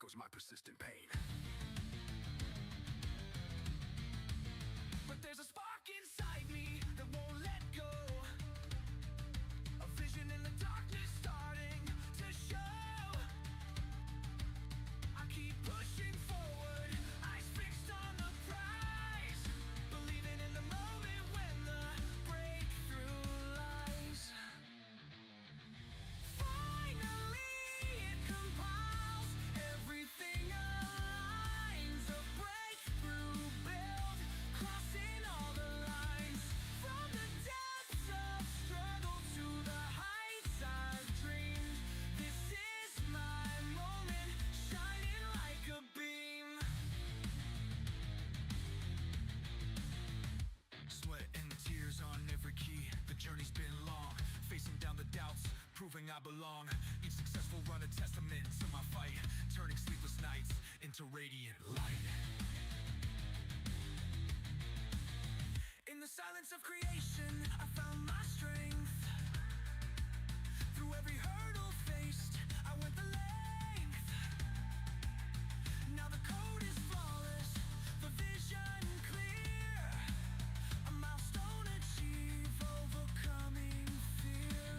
echoes my persistent pain. But there's a spark inside me that won't let go. A vision in the darkness starting to show. I keep pushing forward, eyes fixed on the prize, believing in the moment when the breakthrough lies. Finally it compiles, everything aligns, a breakthrough build, crossing all the lines. From the depths of struggle to the heights I've dreamed, this is my moment, shining like a beam. Sweat and tears on every key, the journey's been long, facing down the doubts, proving I belong. Each successful run a testament to my fight, turning sleepless nights into radiant light. In the silence of creation, I found my strength. Through every hurdle faced, I went the length. Now the code is flawless, the vision clear. A milestone achieved, overcoming fear.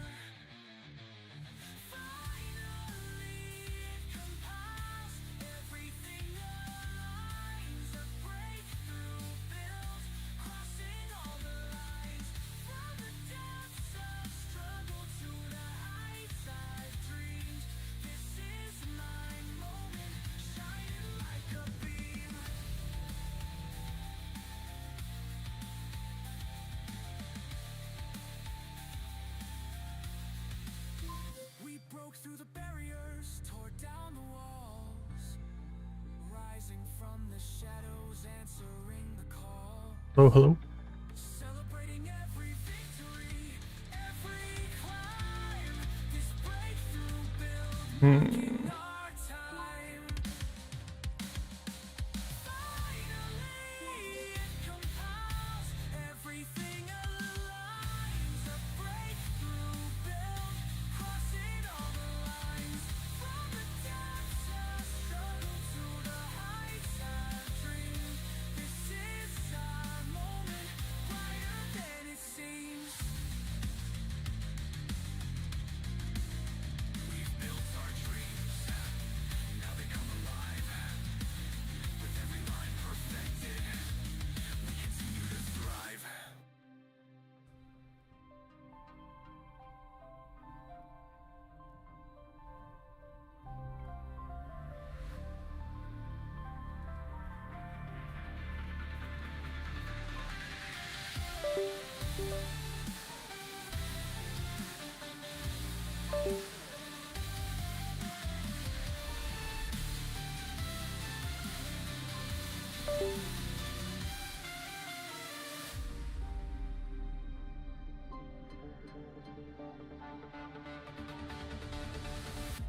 Finally it compiles, everything aligns, a breakthrough built, crossing all the lines. From the depths of struggle to the heights I've dreamed, this is my moment, shining like a beam. We broke through the barriers, tore down the walls, rising from the shadows, answering the call. Oh, hello. Celebrating every victory, every climb, this breakthrough build, marking our time. Finally it compiles, everything aligns, a breakthrough build, crossing all the lines. From the depths of struggle to the heights I've dreamed, this is our moment, brighter than it seems. We've built our dreams, now they come alive. With every line perfected, we continue to thrive.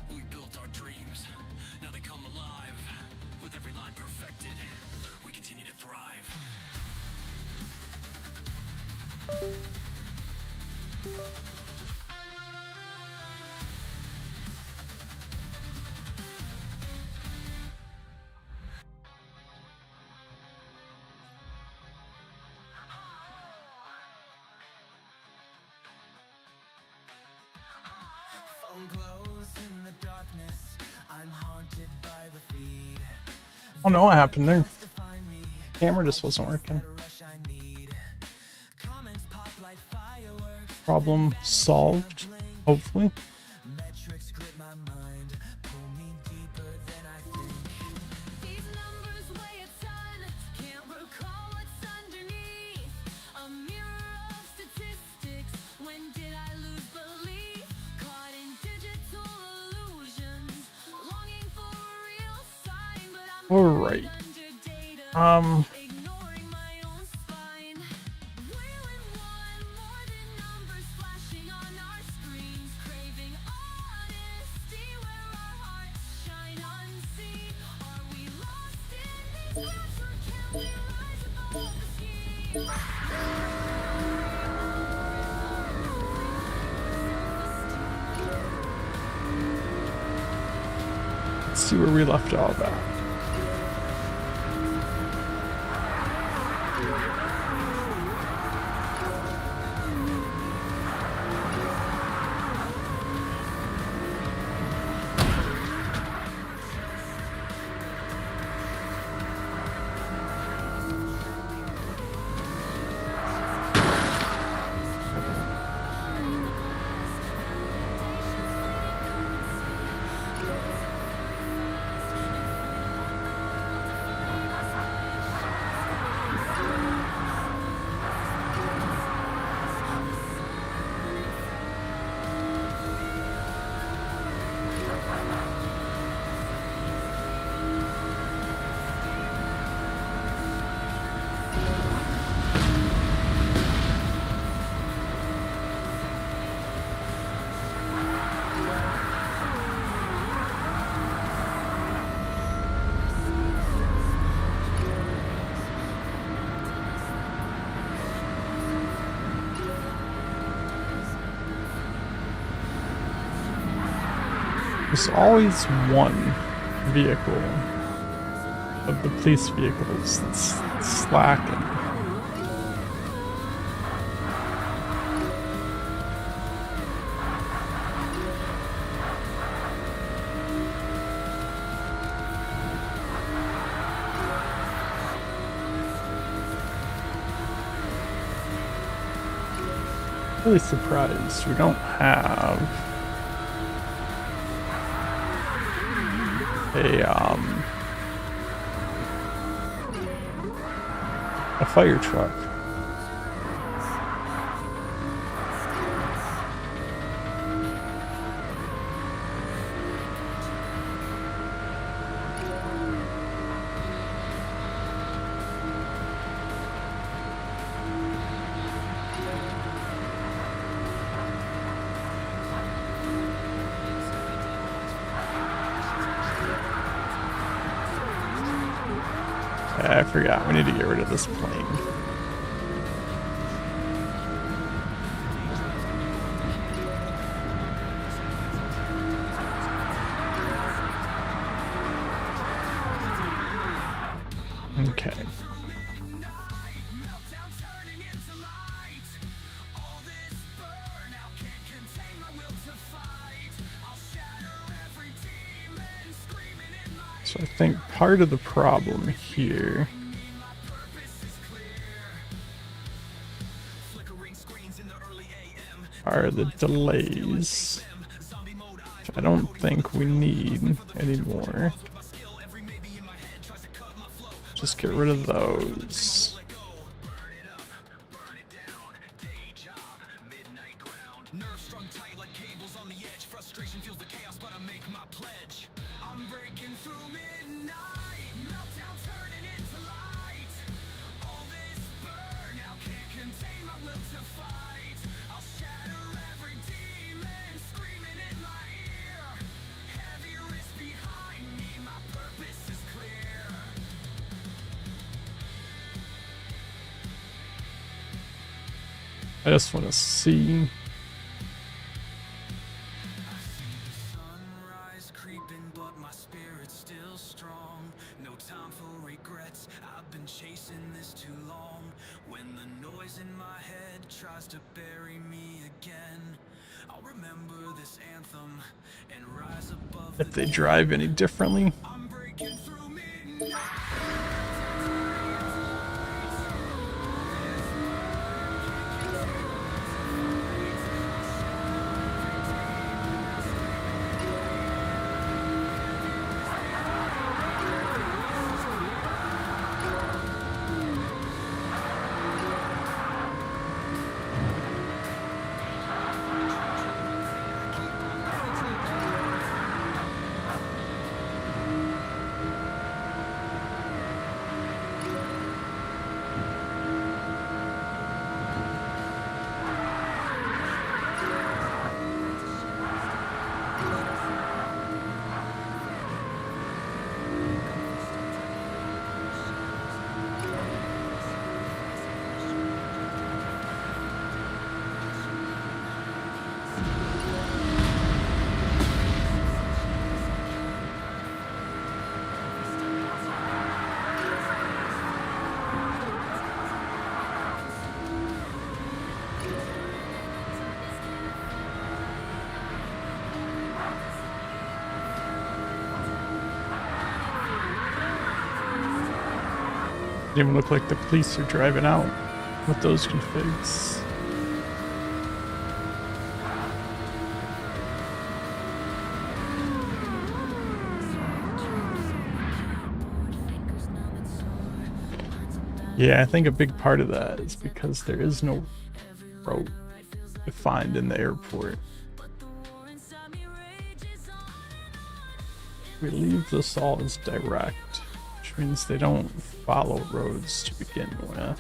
We built our dreams, now they come alive. With every line perfected, we continue to thrive. Phone glows in the darkness, I'm haunted by the feed. I don't know what happened there. To find me, Camera just wasn't working. the rush I need. Comments pop like fireworks, Problem solved, hopefully. metrics grip my mind, pull me deeper than I think. These numbers weigh a ton, can't recall what's underneath. A mirror of statistics, when did I lose belief? Caught in digital illusions, longing for a real sign, but I'm All right. under data. Ignoring my own spine. Will and want more than numbers flashing on our screens. Craving honesty where our hearts shine unseen. Are we lost in these gaps or can we rise above the scheme? Let's see where we left off at. There's always one vehicle of the police vehicles that's slacking. Really surprised we don't have a fire truck. I forgot, we need to get rid of this plane. Okay. So I think part of the problem here are the delays, which I don't think we need anymore. Just get rid of those. I just want to see. Sunrise creeping, but my spirit's still strong. No time for regrets. I've been chasing this too long. When the noise in my head tries to bury me again, I'll remember this anthem and rise above. If they drive any differently. I'm breaking through midnight. Didn't even look like the police are driving out with those configs. Yeah, I think a big part of that is because there is no road to find in the airport. We leave this all as direct, which means they don't follow roads to begin with.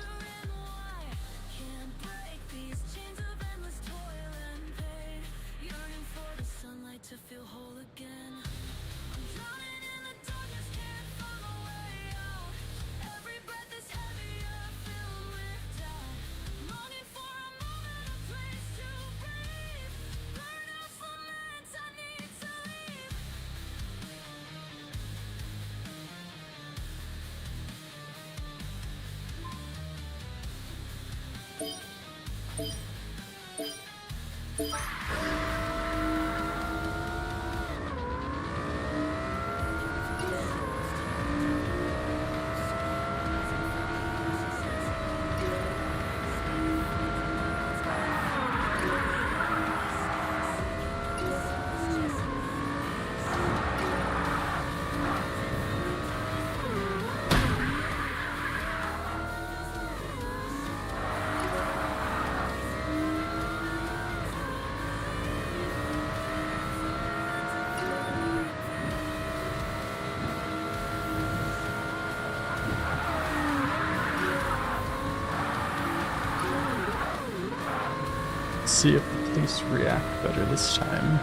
See if the police react better this time.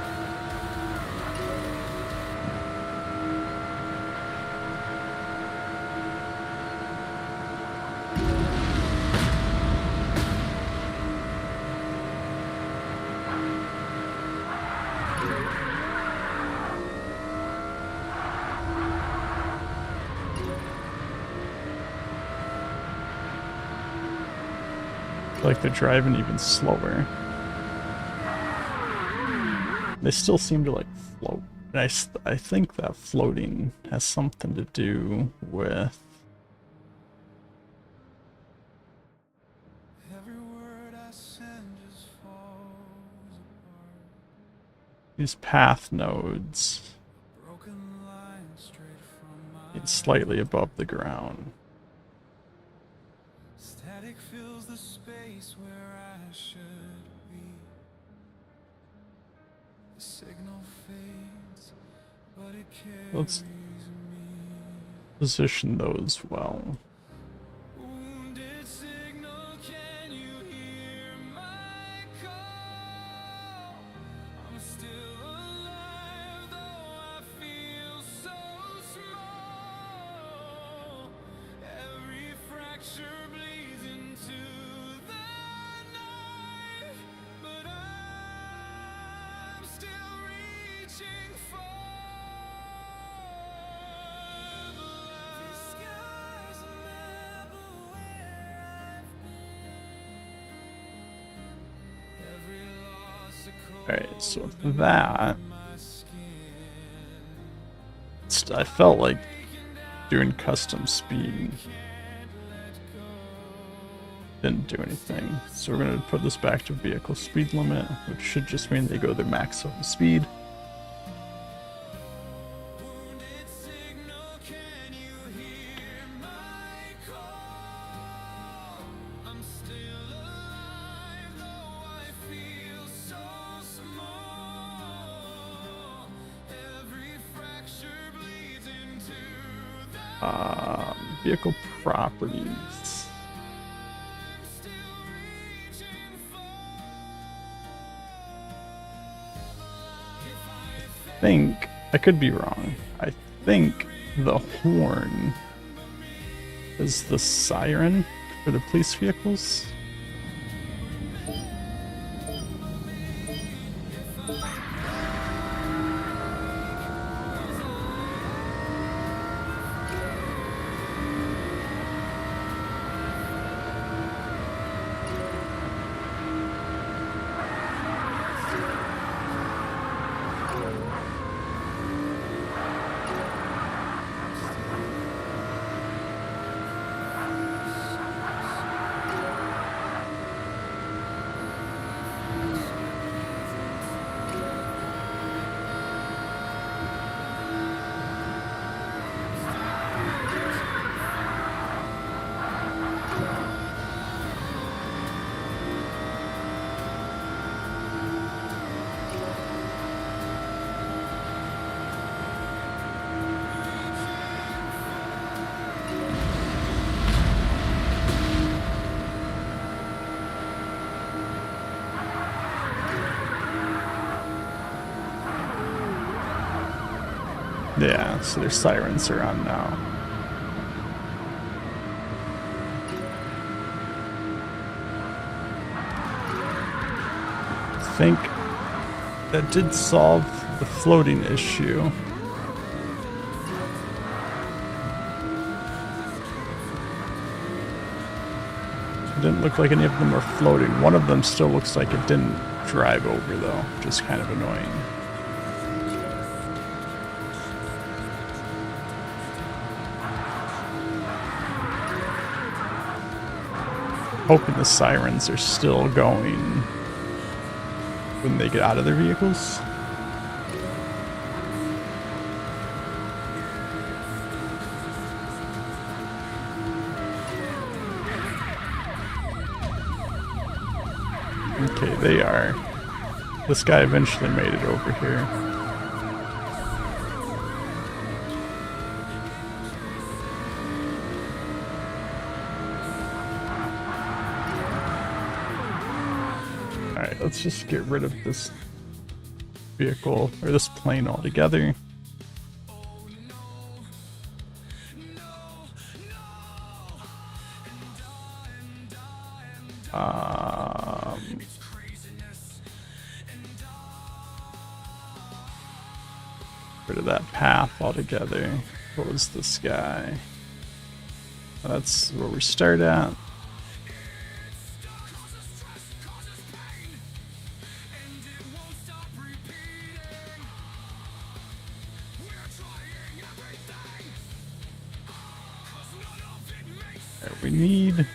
Like they're driving even slower. They still seem to like float. And I think that floating has something to do with these path nodes. It's slightly above the ground. Static fills the space where I should be. The signal fades, but it carries Let's me. position those well. Wounded signal, can you hear my call? I'm still alive, though I feel so small. Every fracture bleeds into the knife, but I'm still reaching for the light. This sky's a map of where I've been. Every loss a Alright, so with that, I felt like doing custom speed didn't do anything. So we're going to put this back to vehicle speed limit, which should just mean they go their maximum speed. wounded signal, can you hear my call? I'm still alive, though I feel so small. Every fracture bleeds into the Vehicle properties. still reaching for. I think, I could be wrong, I think the horn is the siren for the police vehicles. Yeah, so their sirens are on now. I think that did solve the floating issue. It didn't look like any of them were floating. One of them still looks like it didn't drive over though, which is kind of annoying. Hoping the sirens are still going when they get out of their vehicles. Okay, they are. This guy eventually made it over here. Alright, let's just get rid of this vehicle, or this plane altogether. Rid of that path altogether. What was this guy? That's where we start at. We need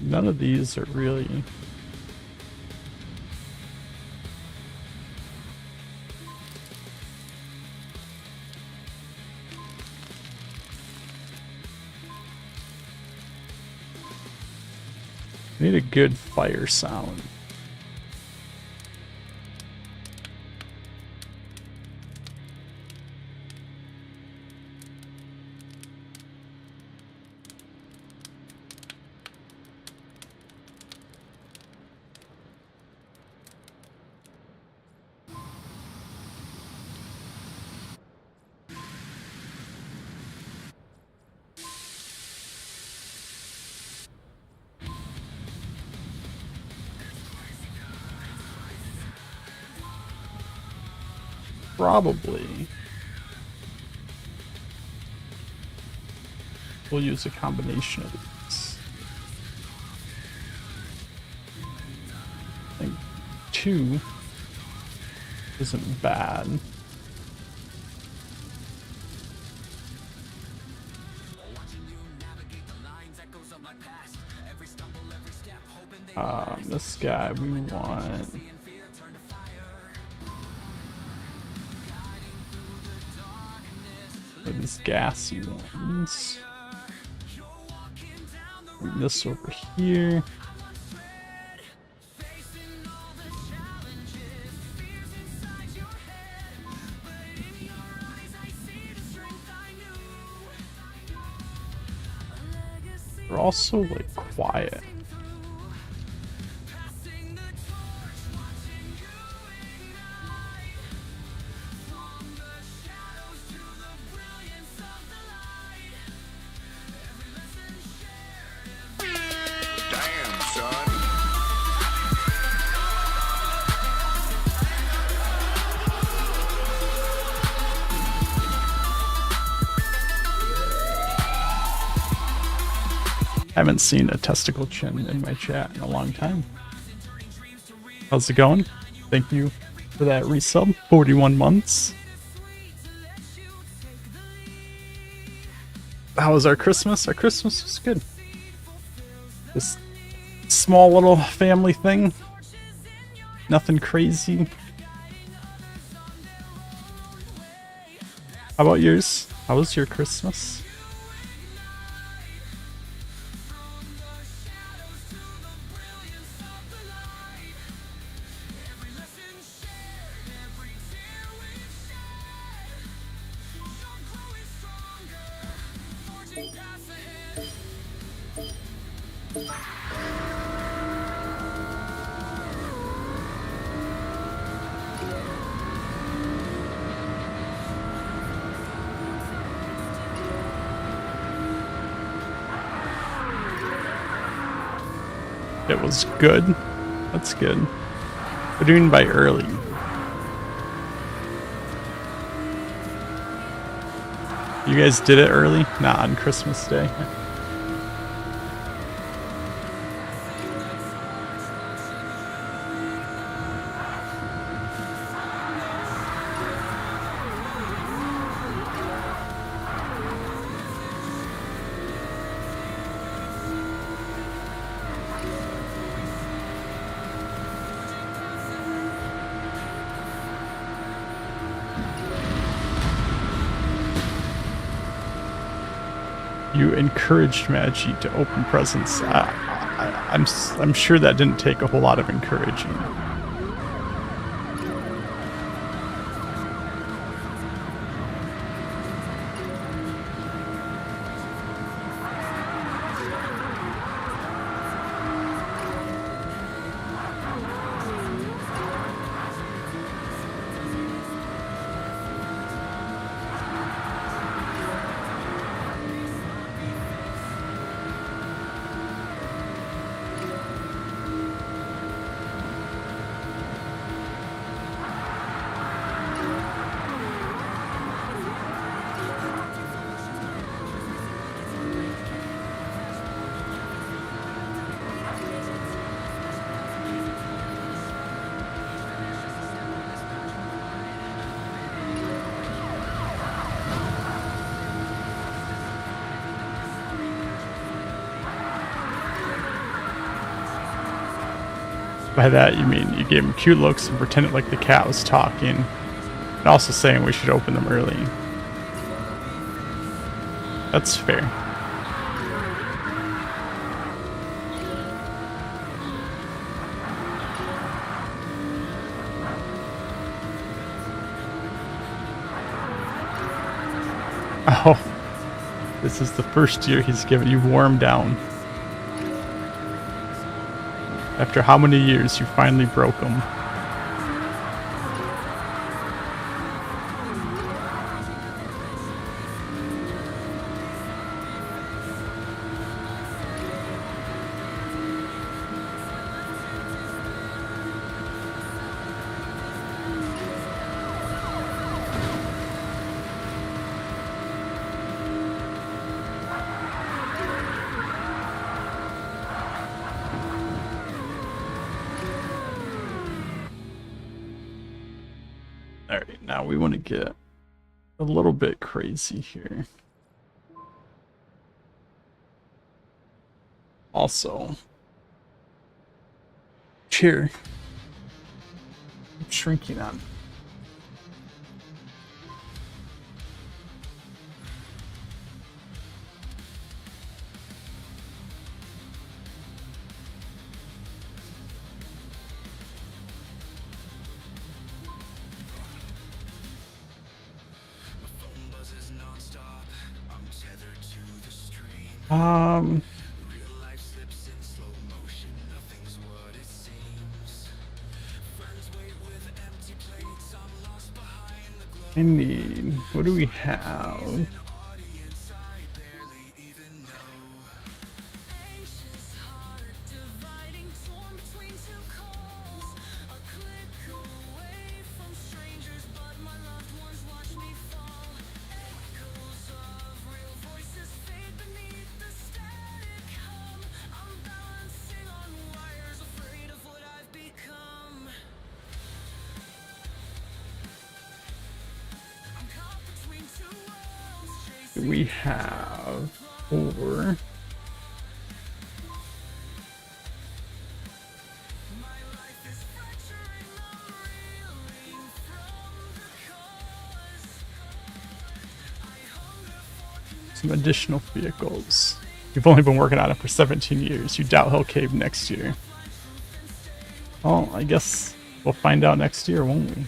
none of these are really need a good fire sound. Probably we'll use a combination of these. I think 2 isn't bad. This guy we want. These gassy ones. Bring this over here. They're also like quiet. I haven't seen a testicle chin in my chat in a long time. How's it going? Thank you for that resub. 41 months. How was our Christmas? Our Christmas was good. This small little family thing. Nothing crazy. How about yours? How was your Christmas? It was good. That's good. What do you mean by early? You guys did it early? Not on Christmas Day. You encouraged Magi to open presents. I'm sure that didn't take a whole lot of encouraging. By that you mean you gave him cute looks and pretended like the cat was talking, and also saying we should open them early. That's fair. Oh, this is the first year he's given you warm down. After how many years you finally broke them? Alright, now we want to get a little bit crazy here. Also, chair. I'm shrinking on. I need, what do we have? We have over some additional vehicles. You've only been working on it for 17 years. You doubt he'll cave next year. Well, I guess we'll find out next year, won't we?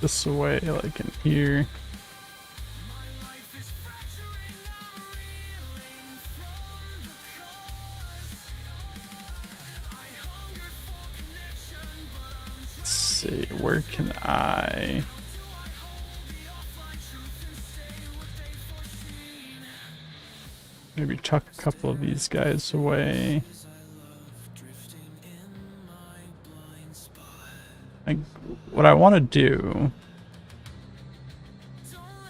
this way, like in here. Let's see, where can I... maybe tuck a couple of these guys away. Like, what I want to do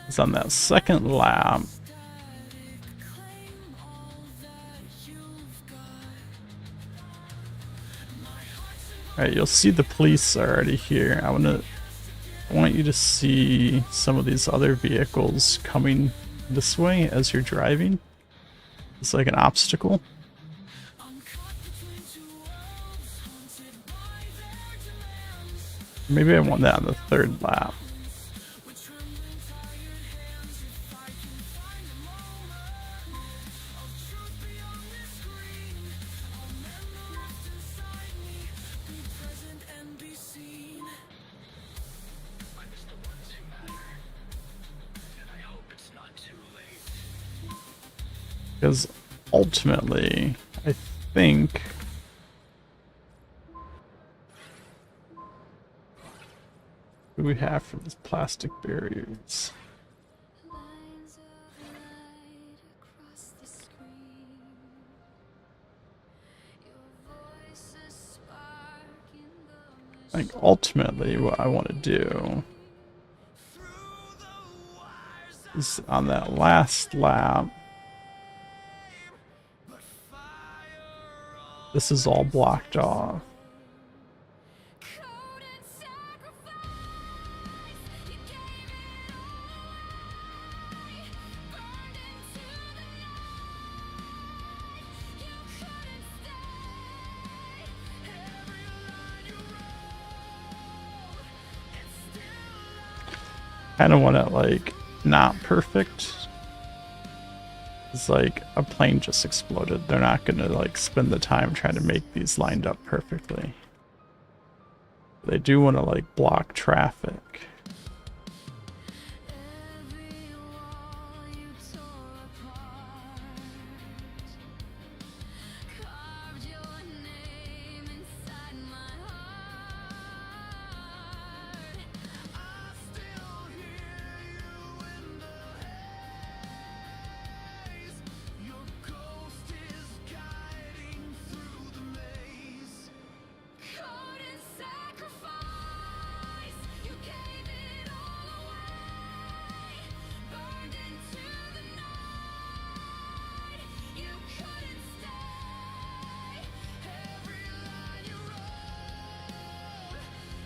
is on that second lap, alright, you'll see the police are already here. I want you to see some of these other vehicles coming this way as you're driving. It's like an obstacle. Maybe I want that on the third lap. Because ultimately, I think what do we have for these plastic barriers? Lines of light across the screen. Your voice a spark in the Like ultimately, what I want to do is on that last lap. This is all blocked off. code and sacrifice. You gave it all away, burned into the night. You couldn't stay. Every line you wrote, it's still Kind of want it like not perfect. It's like a plane just exploded. They're not gonna like spend the time trying to make these lined up perfectly. They do want to like block traffic. every wall you tore apart. Carved your name inside my heart. I still hear you in the haze. Your ghost is guiding through the maze. Code and sacrifice. You gave it all away, burned into the night. You couldn't stay. Every line you wrote,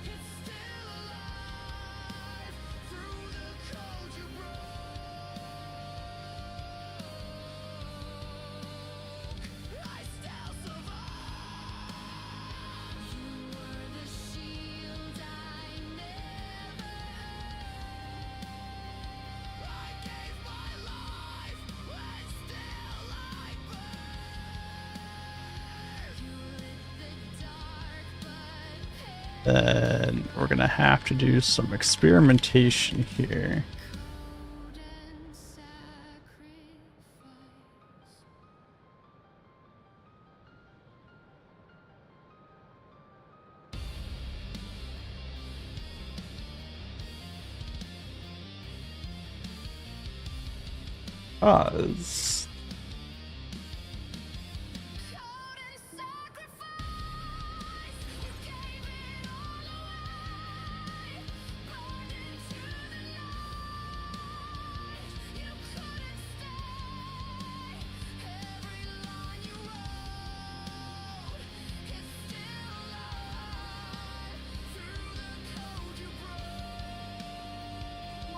it's still alive through the code you broke. I still survive. You were the shield I never had. I gave my life, and still I burn. You lit the dark, but Then we're gonna have to do some experimentation here. code and sacrifice. Cause Code and sacrifice. You gave it all away, burned into the night. You couldn't stay. Every line you wrote, it's still alive through the code you broke.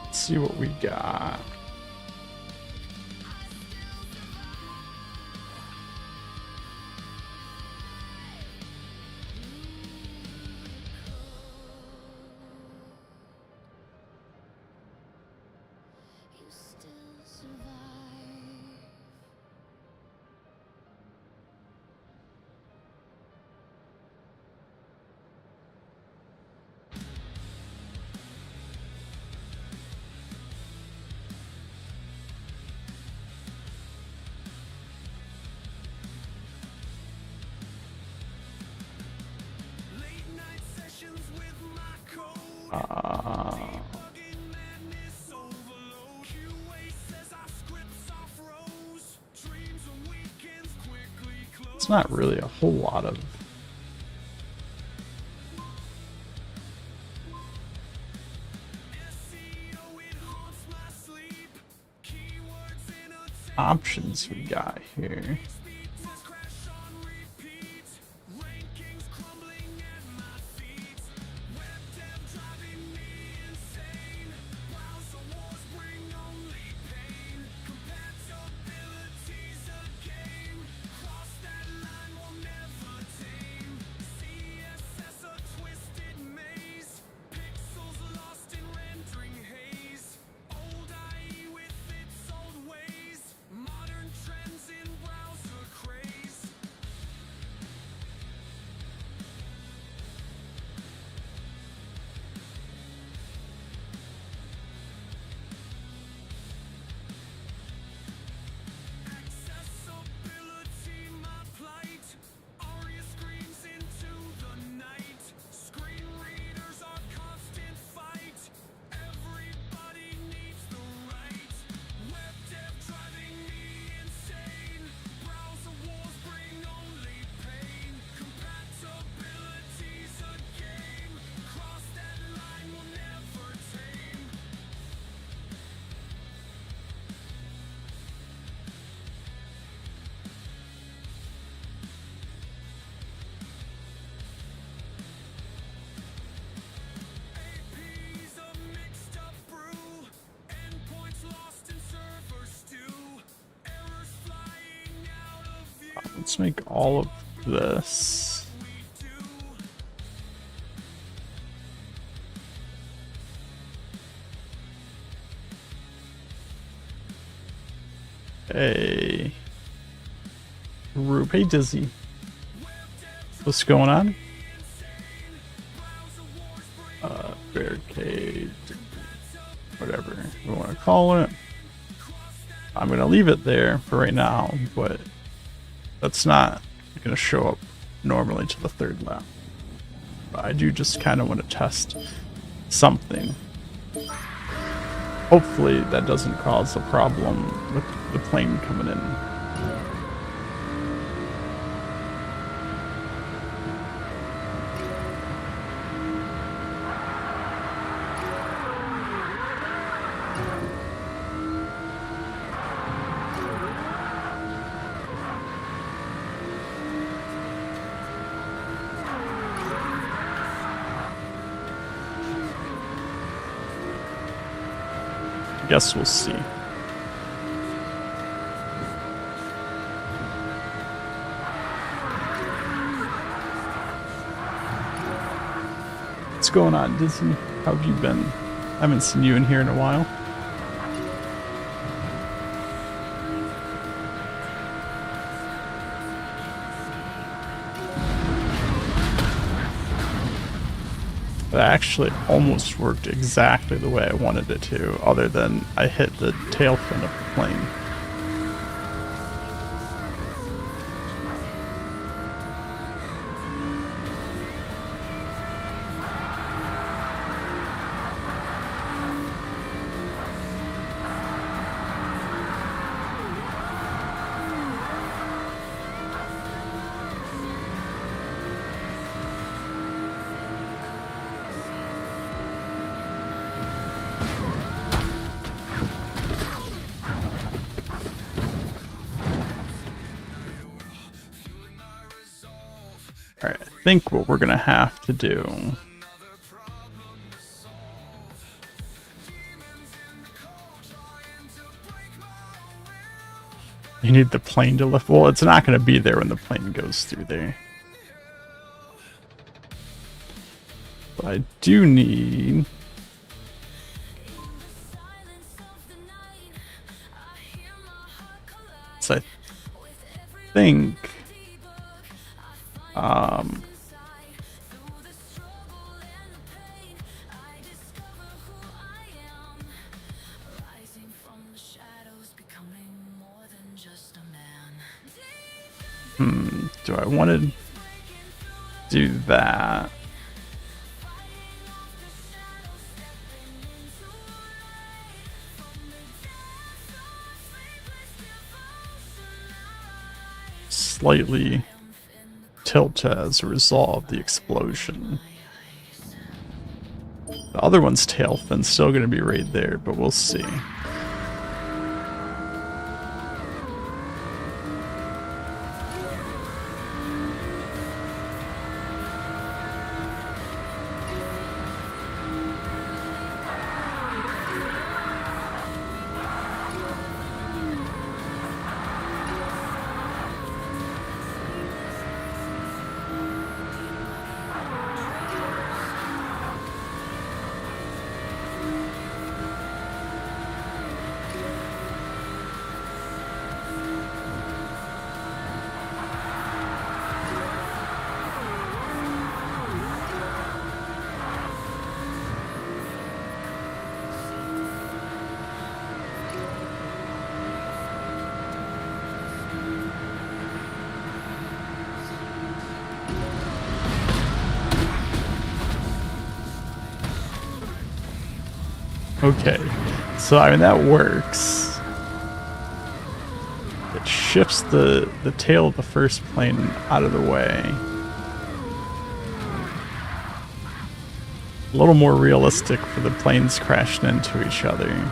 let's see what we got. You still survive. Uh, it's not really a whole lot of options we got here. Let's make all of this. A group. Hey Dizzy, what's going on? Barricade, whatever we want to call it. I'm gonna leave it there for right now, but that's not gonna show up normally to the third lap. But I do just kind of want to test something. Hopefully that doesn't cause a problem with the plane coming in. Guess we'll see. What's going on, Disney? How have you been? I haven't seen you in here in a while. That actually almost worked exactly the way I wanted it to, other than I hit the tail fin of the plane. Alright, I think what we're gonna have to do you need the plane to lift. Well, it's not gonna be there when the plane goes through there. But I do need so I think do I want to do that? slightly tilt as a result of the explosion. The other one's tail fin's still going to be right there, but we'll see. Okay, so I mean that works. It shifts the tail of the first plane out of the way. A little more realistic for the planes crashing into each other.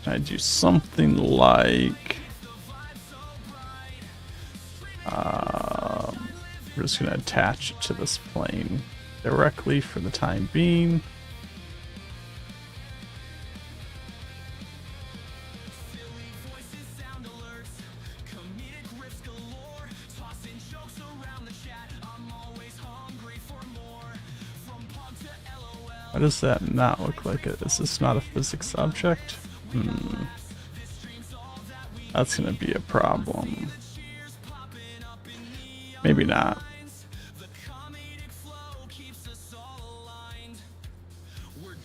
I do something like we're just gonna attach it to this plane directly for the time being. Why does that not look like it? Is this not a physics object? That's gonna be a problem. Maybe not.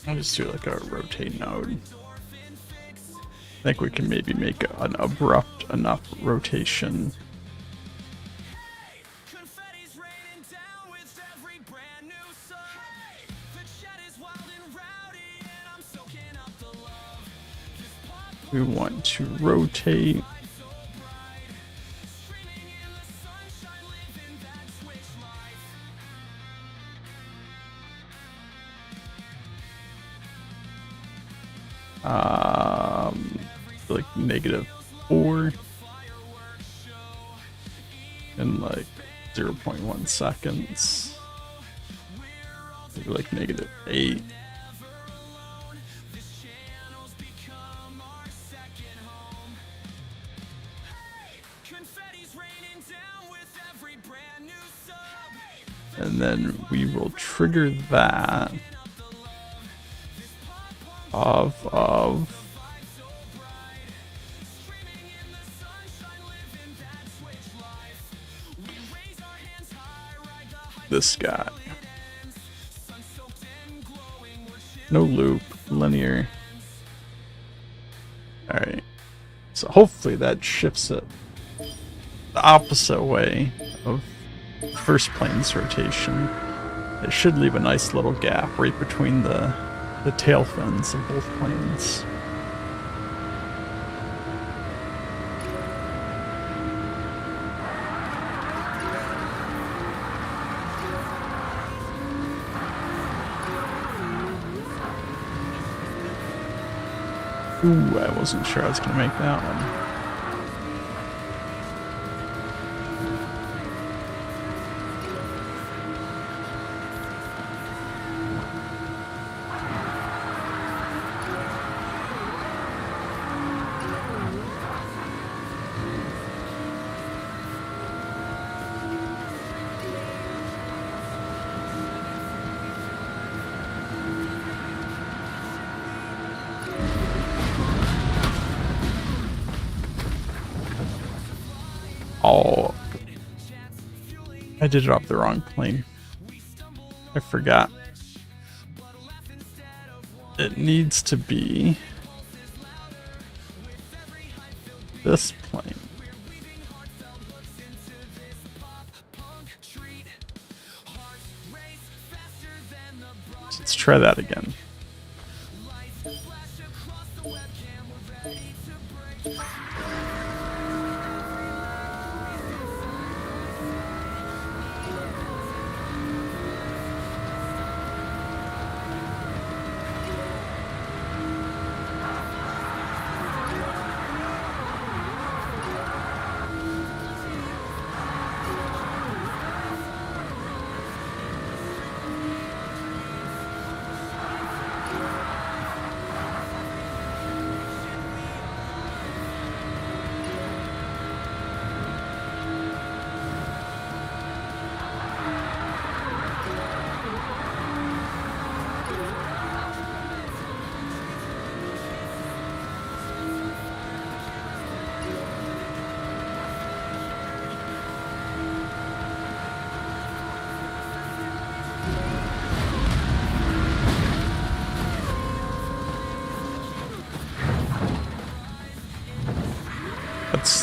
I'll just do like a rotate node. I think we can maybe make an abrupt enough rotation. We want to rotate. Like -4 in like 0.1 seconds. Maybe like -8. And then we will trigger that of this guy. No loop, linear. Alright. So hopefully that shifts it the opposite way of first plane's rotation. It should leave a nice little gap right between the tail fins of both planes. Ooh, I wasn't sure I was going to make that one. Oh, I did it off the wrong plane. I forgot. it needs to be this plane. Let's try that again.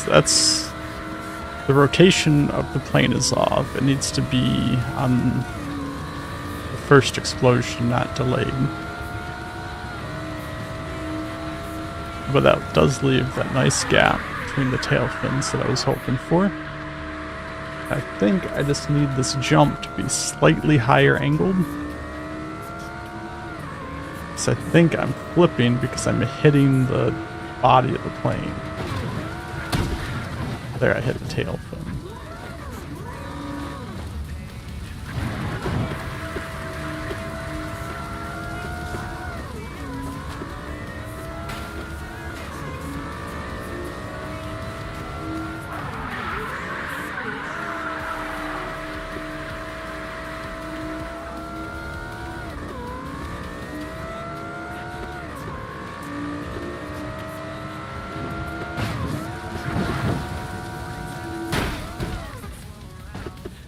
That's the rotation of the plane is off. It needs to be on the first explosion, not delayed. But that does leave that nice gap between the tail fins that I was hoping for. I think I just need this jump to be slightly higher angled. So I think I'm flipping because I'm hitting the body of the plane. There, I hit the tail fin.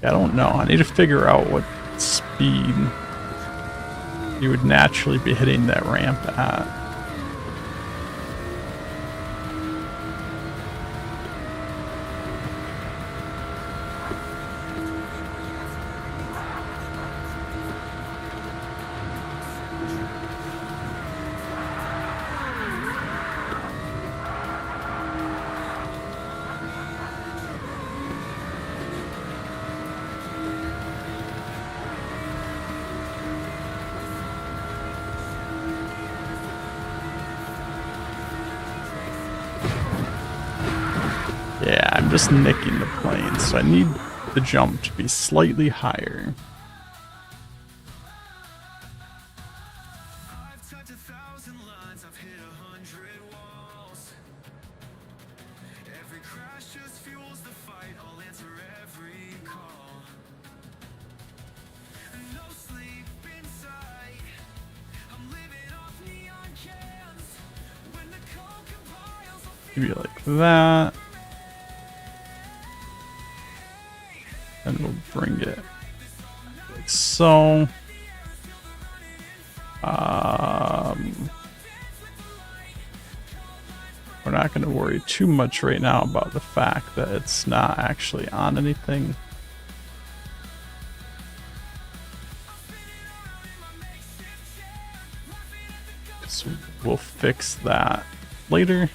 I don't know. I need to figure out what speed you would naturally be hitting that ramp at. Yeah, I'm just nicking the plane, so I need the jump to be slightly higher. I've touched 1,000 lines, I've hit 100 walls. Every crash just fuels the fight, I'll answer every call. No sleep inside, I'm living off neon cans. When the cold compiles, I'll feel Maybe like that. And we'll bring it like so. We're not going to worry too much right now about the fact that it's not actually on anything. So we'll fix that later.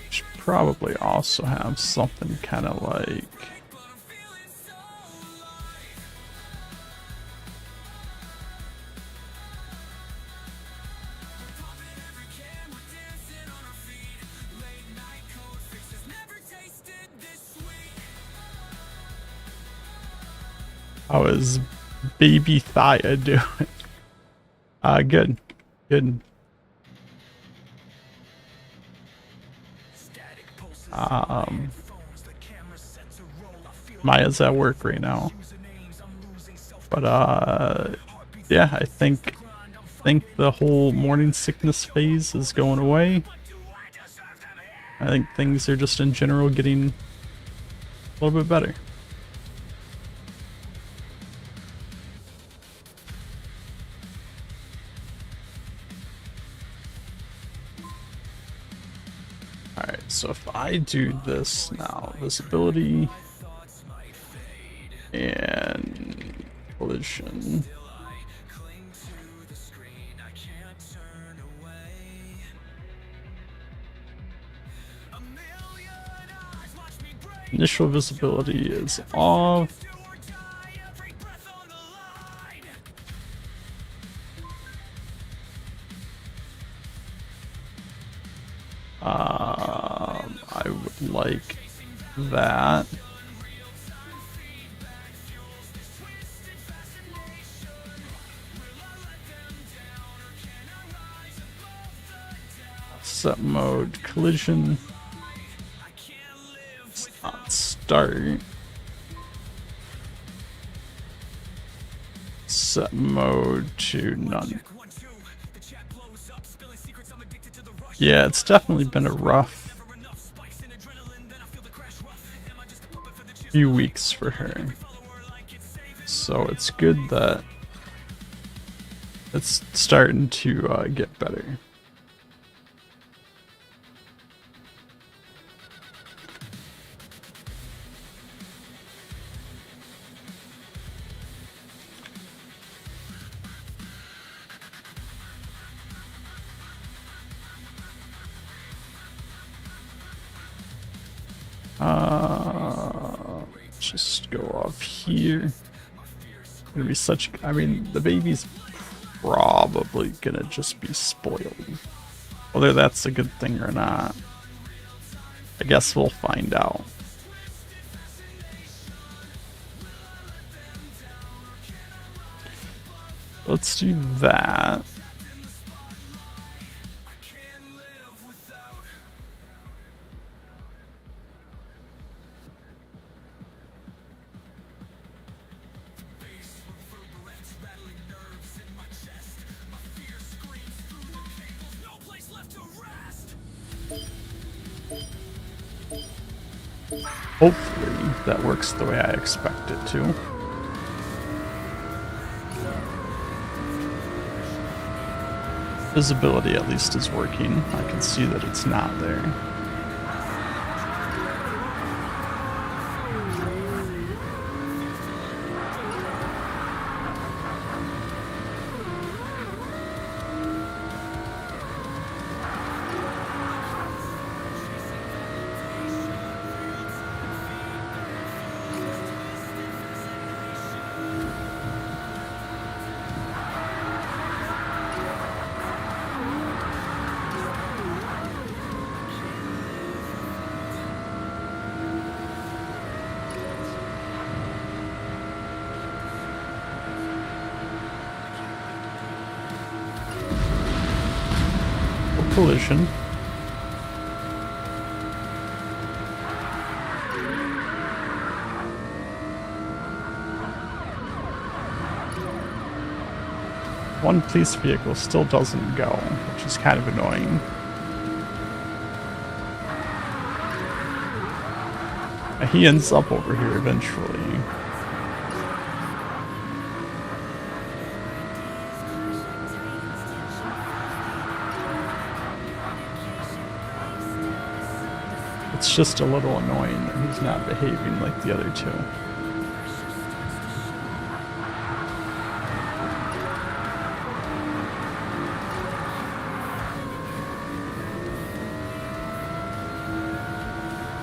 Should probably also have something kind of like how is baby Thaya doing? Good. Good. Maya's at work right now. But yeah, I think the whole morning sickness phase is going away. I think things are just in general getting a little bit better. Alright, so if I do this now, visibility and collision. Initial visibility is off. I would like that. Set mode collision. It's not start. Set mode to none. Yeah, it's definitely been a rough few weeks for her. So it's good that it's starting to get better. Just go off here. Gonna be such. I mean, the baby's probably gonna just be spoiled. Whether that's a good thing or not, I guess we'll find out. Let's do that. Hopefully that works the way I expect it to. Visibility at least is working. I can see that it's not there. Collision. One police vehicle still doesn't go, which is kind of annoying. He ends up over here eventually. It's just a little annoying that he's not behaving like the other two.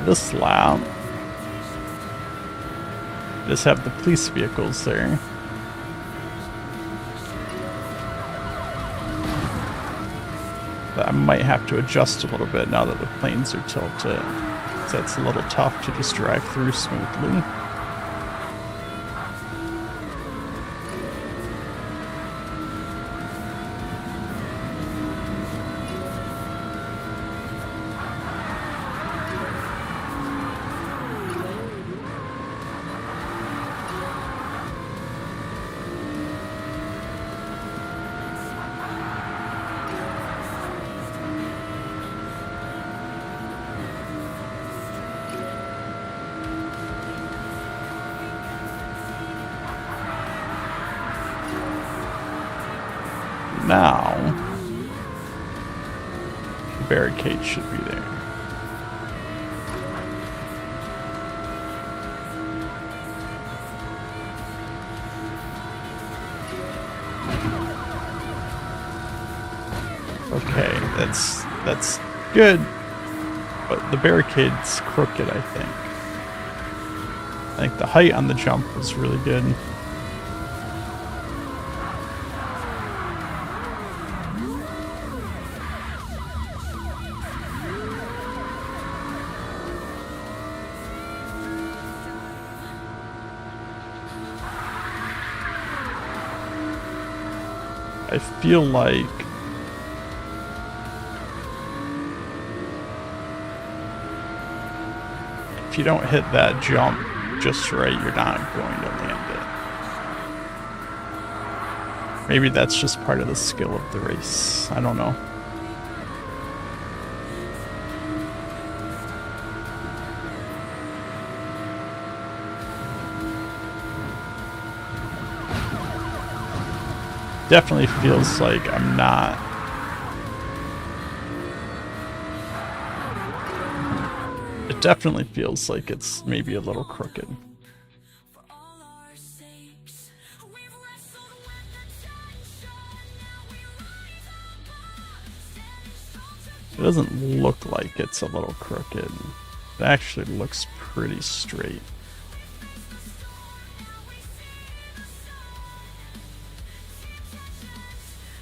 This lap, just have the police vehicles there. That I might have to adjust a little bit now that the planes are tilted. So it's a little tough to just drive through smoothly. now the barricade should be there. Okay, that's good, but the barricade's crooked, I think. I think the height on the jump was really good. I feel like if you don't hit that jump just right, you're not going to land it. Maybe that's just part of the skill of the race. I don't know. Definitely feels like I'm not. It definitely feels like it's maybe a little crooked. For all our sakes, we've wrestled with the tension. Now we rise above, standing strong It together. doesn't look like it's a little crooked. It actually looks pretty straight. Now we see the sun.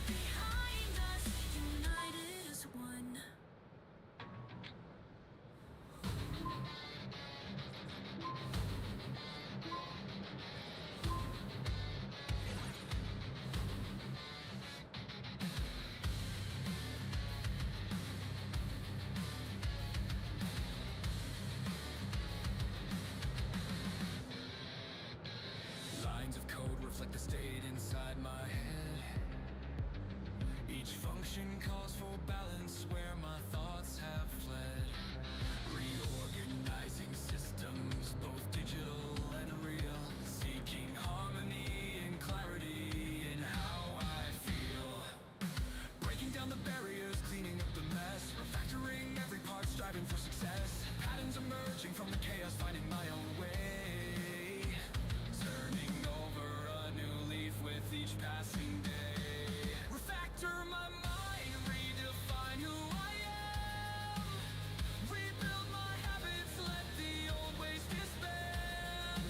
Behind us, united as one. Lines of code reflect the state inside my head. Each function calls for balance where my thoughts have fled. Reorganizing systems, both digital and real. Seeking harmony and clarity in how I feel. Breaking down the barriers, cleaning up the mess. Refactoring every part, striving for success. Patterns emerging from the chaos, finding my own way. Turning over a new leaf with each passing day. Refactor my mind, redefine who I am. Rebuild my habits, let the old ways disband.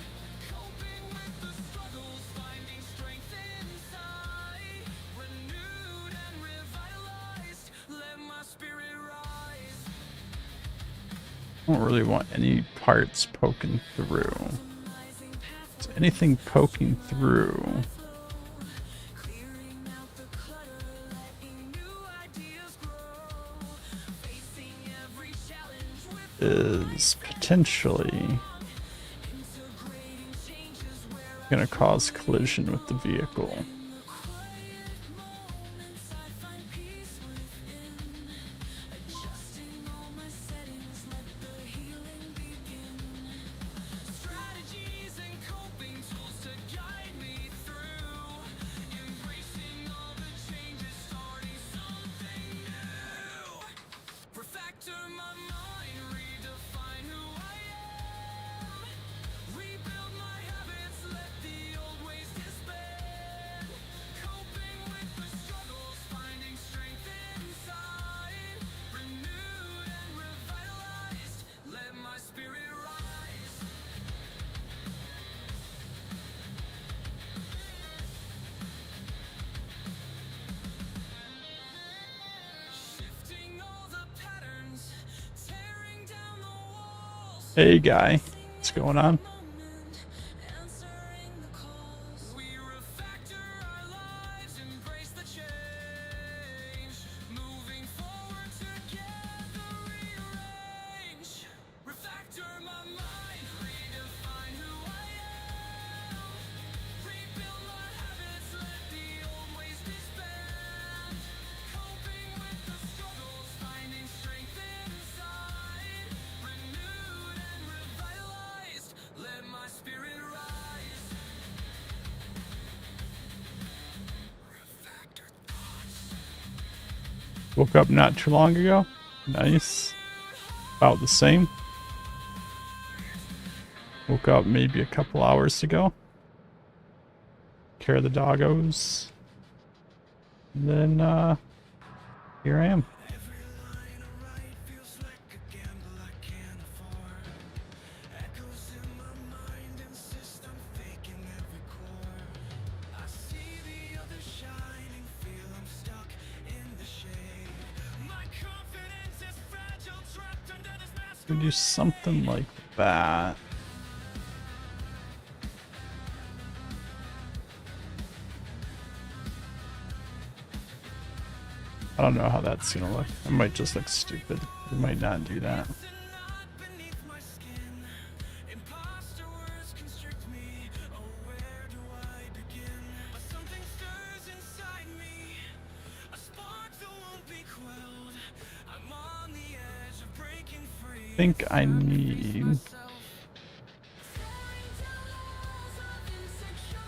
Coping with the struggles, finding strength inside. Renewed and revitalized, let my spirit rise. I don't really want any parts poking through. Rising path Is anything poking through clearing out the clutter, letting new ideas grow. Facing every challenge with is potentially integrating changes where going to cause collision with the vehicle. in the quiet moments I find peace within. Adjusting all my settings, let the healing begin. Strategies and coping tools to guide me through. Embracing all the changes, starting something new. Refactor my mind, redefine who I am. Rebuild my habits, let the old ways disband. Coping with the struggles, finding strength inside. Renewed and revitalized, let my spirit rise. Shifting all the patterns, tearing down the walls. Hey guy, what's going on? Moment, answering the calls. We refactor our lives, embrace the change. Moving forward together, rearrange. Refactor my mind, redefine who I am. Rebuild my habits, let the old ways disband. Coping with the struggles, finding strength inside. Renewed and revitalized, let Woke up not too long ago. Nice. About the same. Woke up maybe a couple hours ago. Care of the doggos. And then, here I am. We do something like that. I don't know how that's gonna look. It might just look stupid. We might not do that. I think I need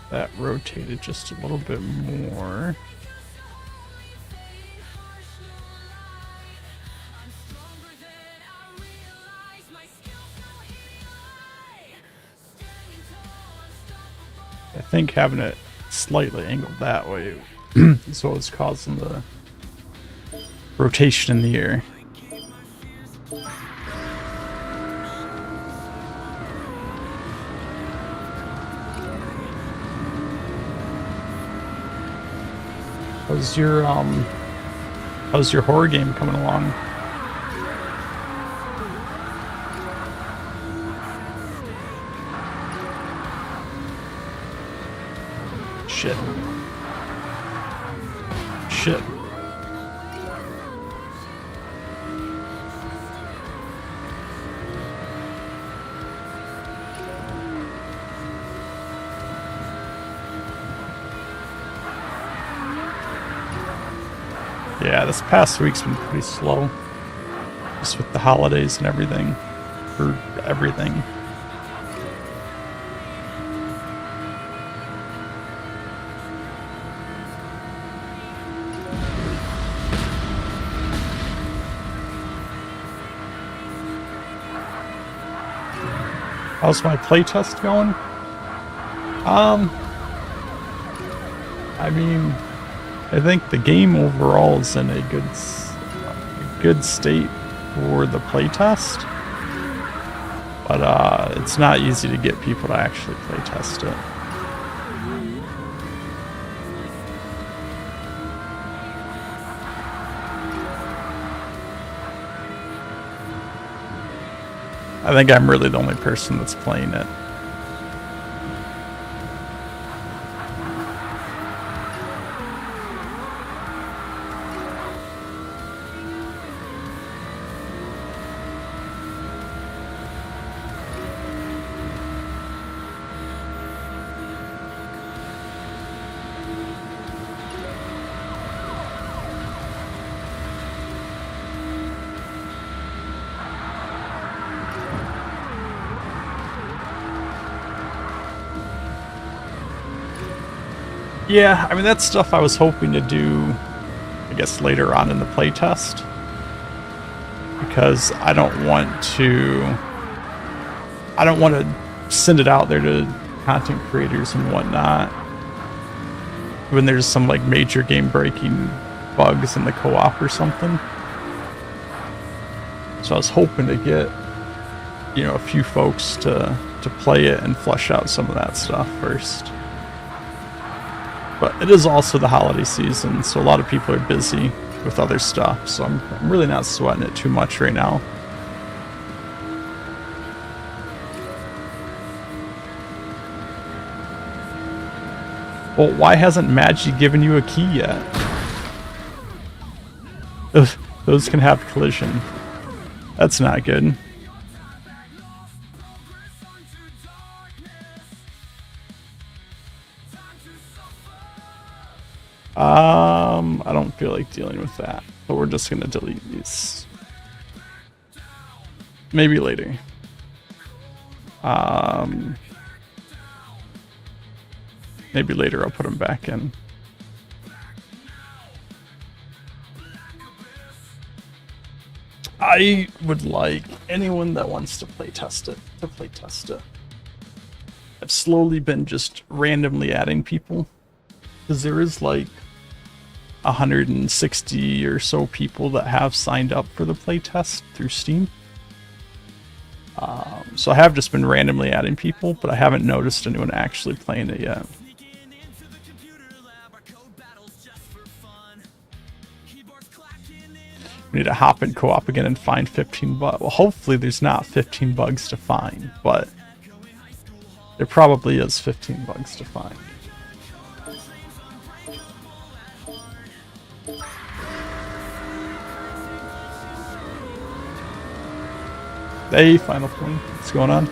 that rotated just a little bit more. I think having it slightly angled that way is what was causing the rotation in the air. How's your horror game coming along? Shit. Shit. Yeah, this past week's been pretty slow. Just with the holidays and everything. For everything. How's my playtest going? I mean, I think the game overall is in a good state for the playtest, but it's not easy to get people to actually playtest it. I think I'm really the only person that's playing it. Yeah, I mean, that's stuff I was hoping to do, I guess, later on in the playtest. Because I don't want to send it out there to content creators and whatnot when there's some, like, major game-breaking bugs in the co-op or something. So I was hoping to get, you know, a few folks to play it and flesh out some of that stuff first. But it is also the holiday season, so a lot of people are busy with other stuff, so I'm really not sweating it too much right now. Well, why hasn't Magi given you a key yet? Those can have collision. That's not good. I don't feel like dealing with that, but we're just gonna delete these. Maybe later. Maybe later I'll put them back in. I would like anyone that wants to play test it to play test it. I've slowly been just randomly adding people because there is like 160 or so people that have signed up for the playtest through Steam. So I have just been randomly adding people, but I haven't noticed anyone actually playing it yet. We need to hop in co-op again and find 15 bugs. Well, hopefully there's not 15 bugs to find, but there probably is 15 bugs to find. Hey, Final Point, what's going on?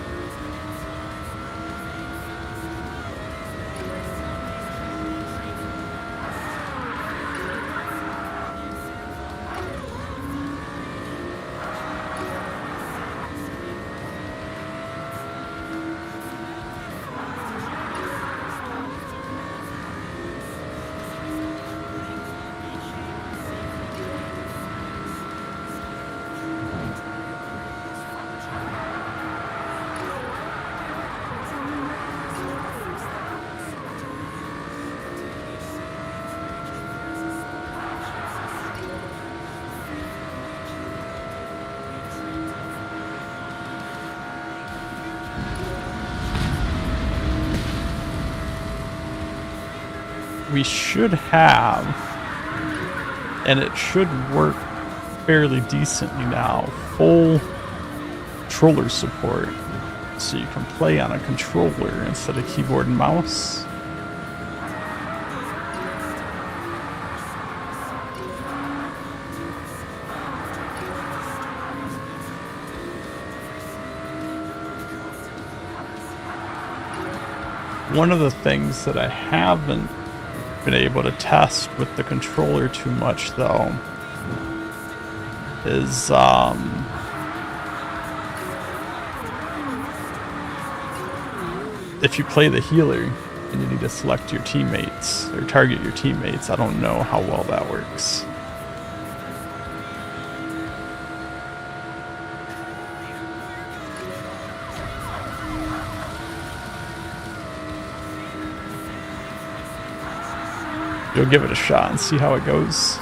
We should have, and it should work fairly decently now, full controller support. So you can play on a controller instead of keyboard and mouse. One of the things that I haven't been able to test with the controller too much though is if you play the healer and you need to select your teammates or target your teammates, I don't know how well that works. You'll give it a shot and see how it goes.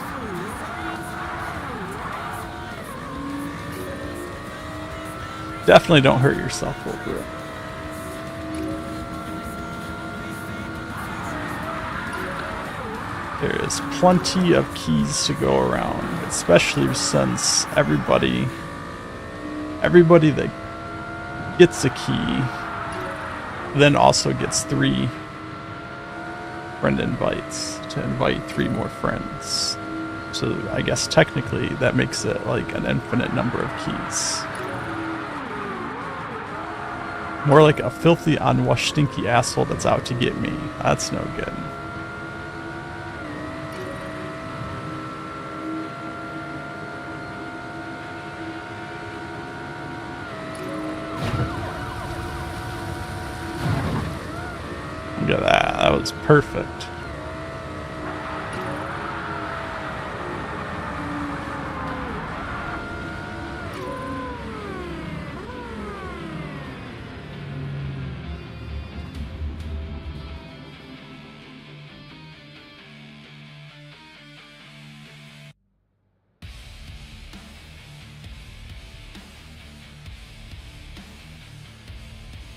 Definitely don't hurt yourself over it. There is plenty of keys to go around, especially since everybody that gets a key then also gets 3 friend invites to invite 3 more friends. So I guess technically that makes it like an infinite number of keys. More like a filthy, unwashed, stinky asshole that's out to get me. That's no good. Look at that. That was perfect.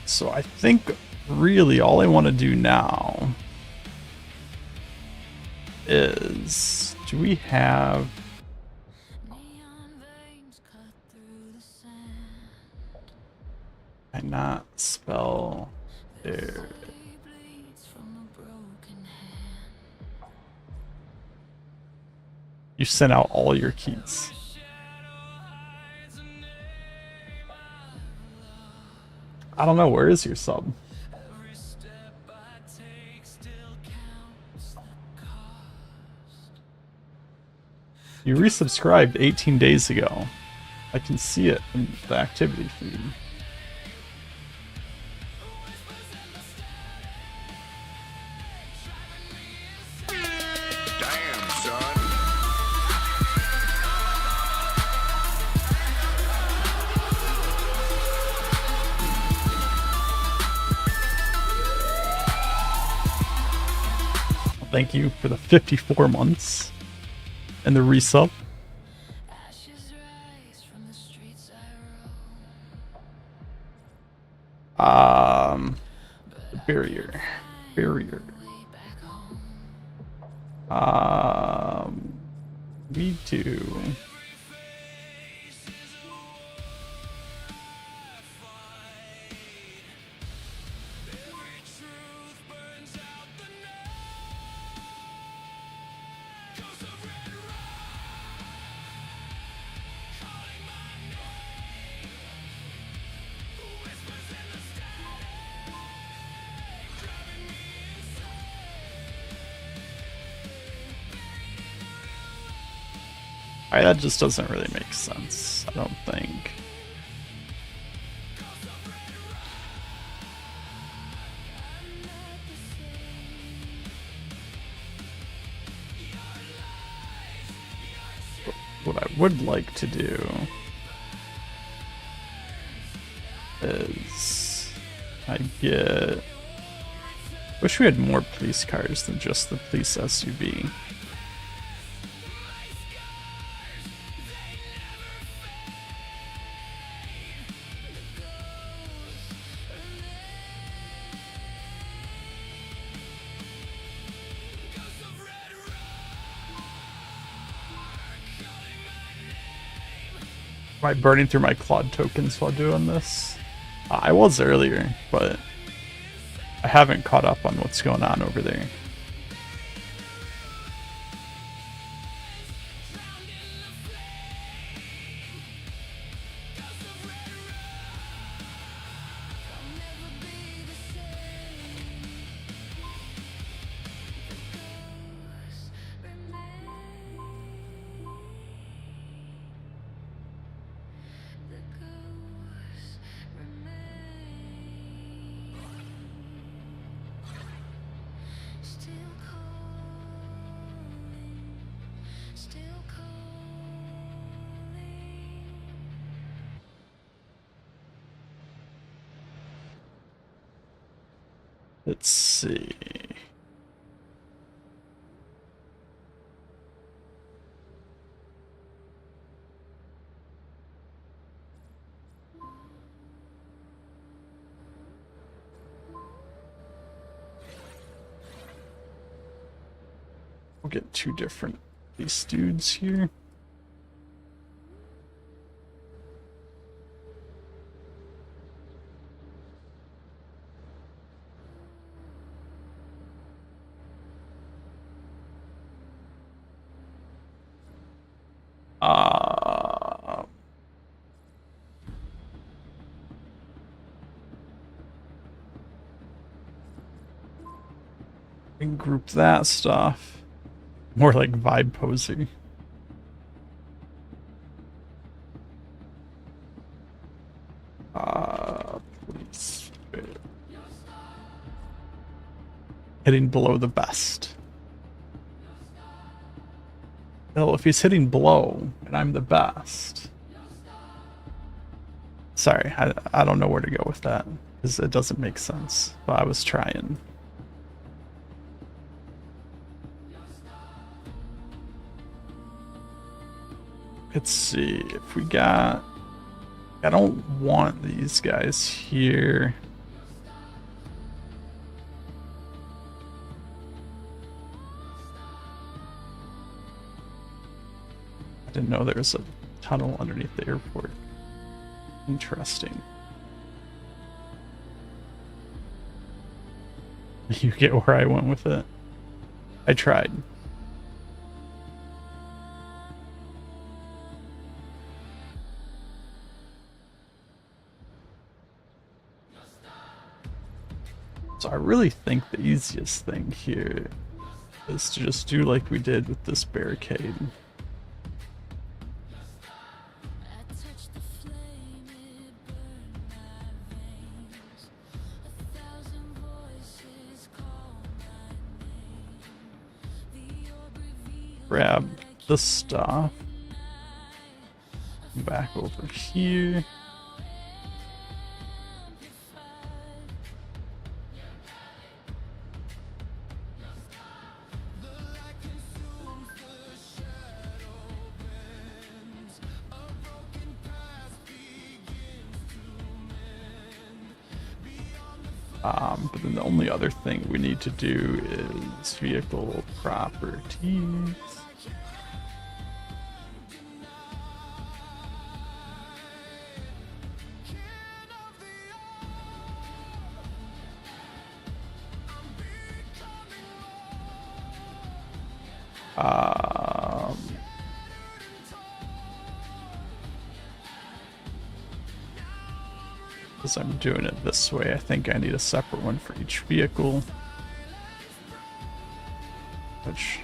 So I think really all I want to do now is, do we have I not spell there? You sent out all your keys. I don't know, where is your sub? You resubscribed 18 days ago. I can see it in the activity feed. Damn, son. Thank you for the 54 months and the resub. Ashes rise from the streets The barrier. Barrier. way back home. Me too. Alright, that just doesn't really make sense, I don't think. What I would like to do is wish we had more police cars than just the police SUV. Am I burning through my Claude tokens while doing this? I was earlier, but I haven't caught up on what's going on over there. Let's see. We'll get two different these dudes here. We can group that stuff. More like vibe poser. Please. Hitting below the best. Well, if he's hitting below and I'm the best. Sorry, I don't know where to go with that because it doesn't make sense. But I was trying. Let's see if we got. I don't want these guys here. I didn't know there was a tunnel underneath the airport. Interesting. You get where I went with it? I tried. So I really think the easiest thing here is to just do like we did with this barricade. Grab the stuff. Back over here. But then the only other thing we need to do is vehicle properties. Because I'm doing it this way, I think I need a separate one for each vehicle, which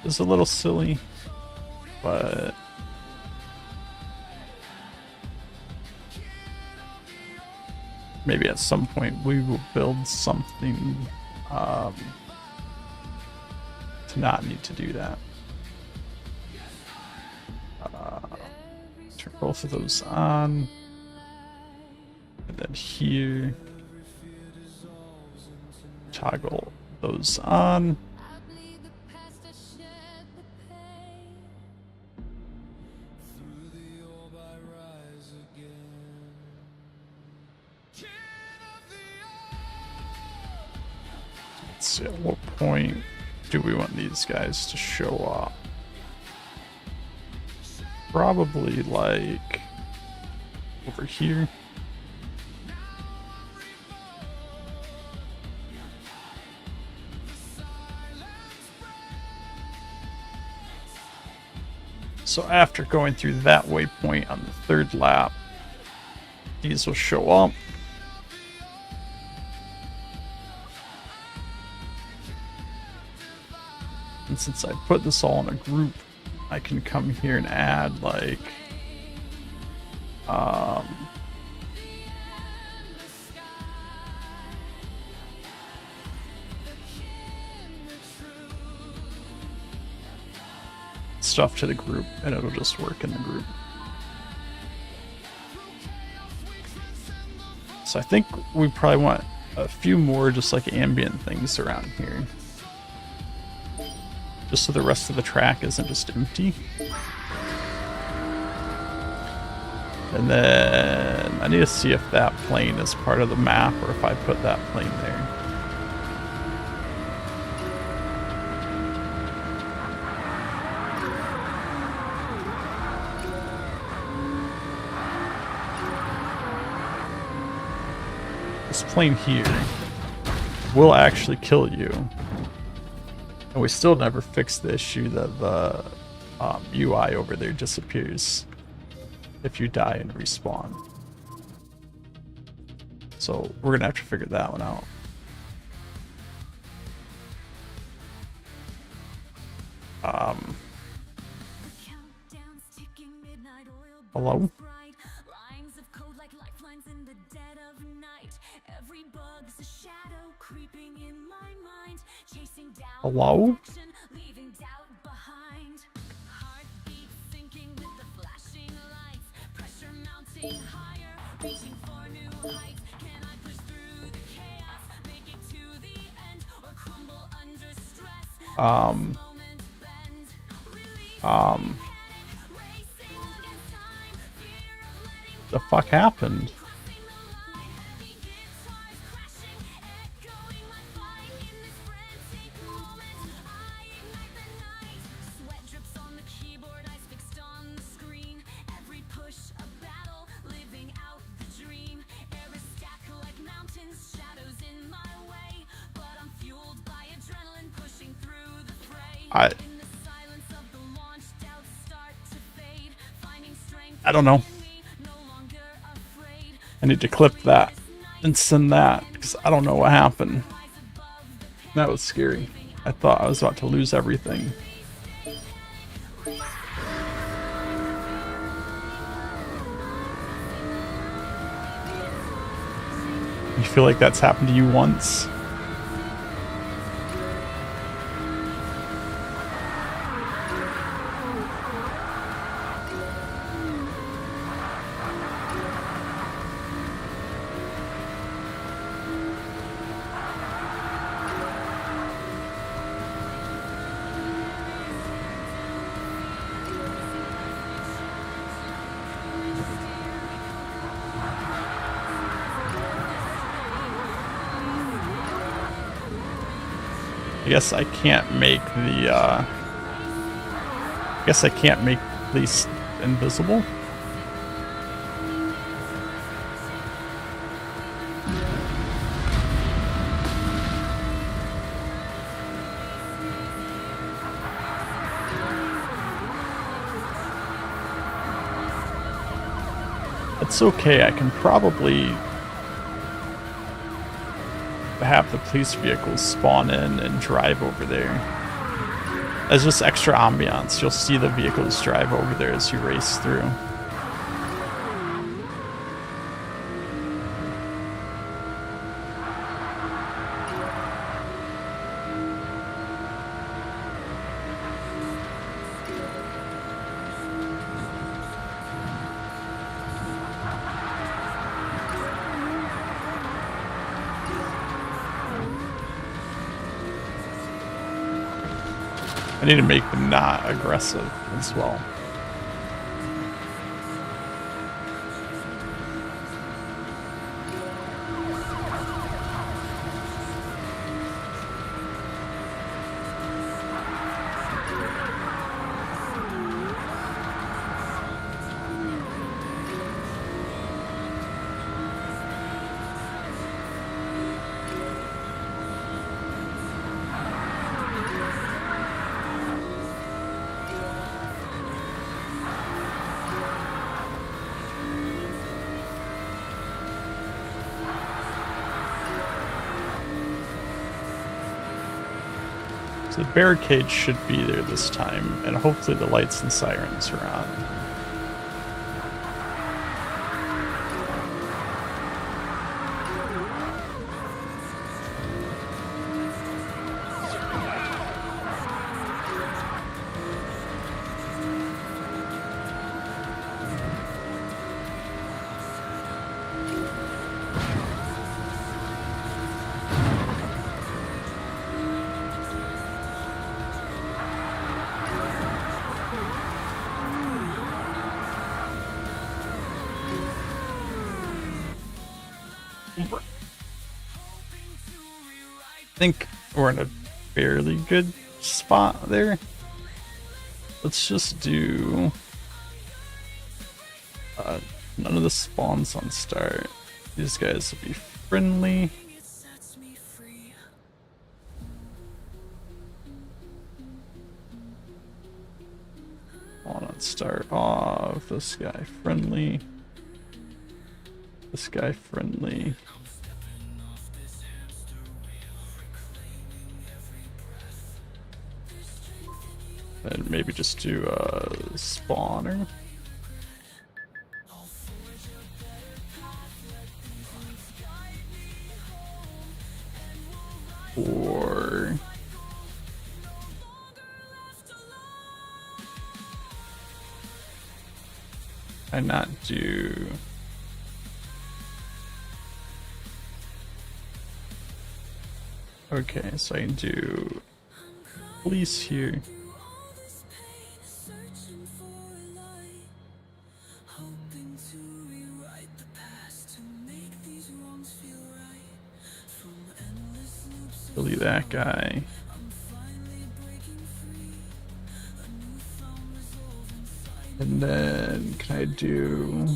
is a little silly, but maybe at some point we will build something to not need to do that. Turn both of those on. And then here, toggle those on. Let's see, at what point do we want these guys to show up? Probably like over here. So after going through that waypoint on the third lap, these will show up. And since I put this all in a group, I can come here and add like stuff to the group, and it'll just work in the group. So I think we probably want a few more just like ambient things around here, just so the rest of the track isn't just empty. And then I need to see if that plane is part of the map or if I put that plane there. This plane here will actually kill you. And we still never fixed the issue that the UI over there disappears if you die and respawn. So we're gonna have to figure that one out. Hello? Hello? The fuck happened? I don't know. I need to clip that and send that because I don't know what happened. That was scary. I thought I was about to lose everything. You feel like that's happened to you once? guess I can't make the, I guess I can't make police invisible. It's okay, I can probably have the police vehicles spawn in and drive over there. As just extra ambiance, you'll see the vehicles drive over there as you race through. I need to make them not aggressive as well. So the barricade should be there this time, and hopefully the lights and sirens are on. I think we're in a fairly good spot there. Let's just do none of the spawns on start. These guys will be friendly. On start off. This guy friendly. This guy friendly. And maybe just do a spawner. Or I not do okay, so I can do police here. Delete that guy. And then can I do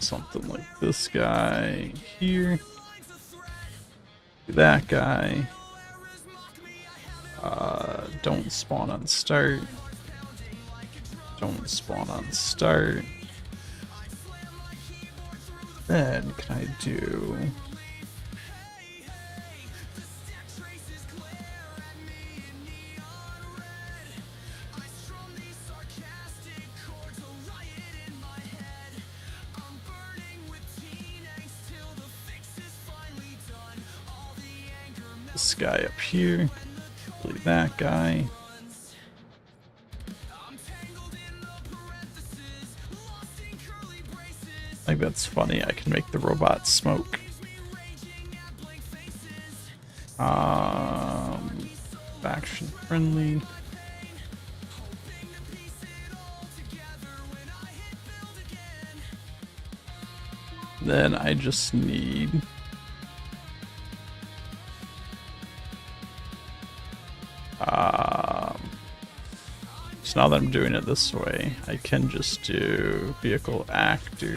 something like this guy here? That guy. Don't spawn on start. Don't spawn on start. Then can I do this guy up here? Delete that guy. I think that's funny. I can make the robot smoke. faction friendly. Then I just need so now that I'm doing it this way, I can just do vehicle actor.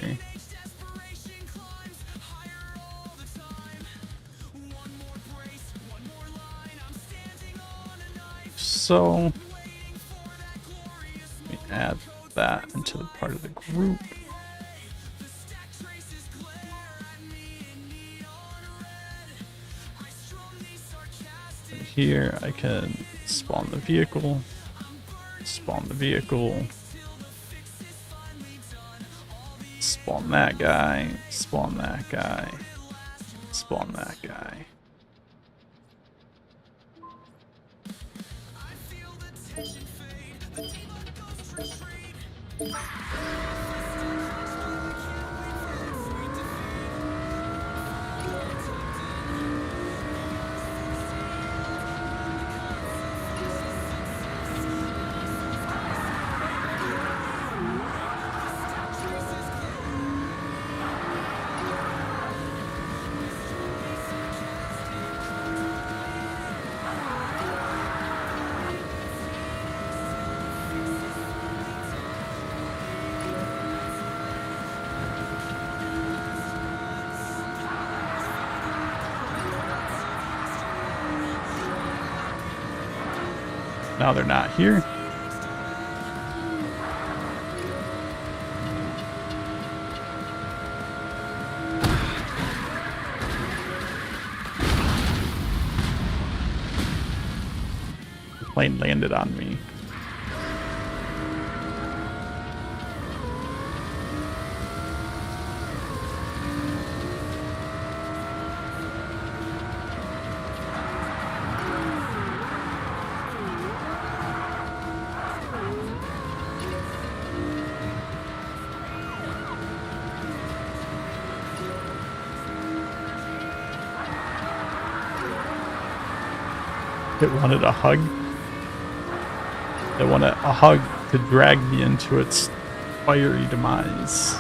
So let me add that into the part of the group. And here I can spawn the vehicle. Spawn the vehicle. Spawn that guy. Spawn that guy. Spawn that guy. Now they're not here. The plane landed on me. It wanted a hug. It wanted a hug to drag me into its fiery demise.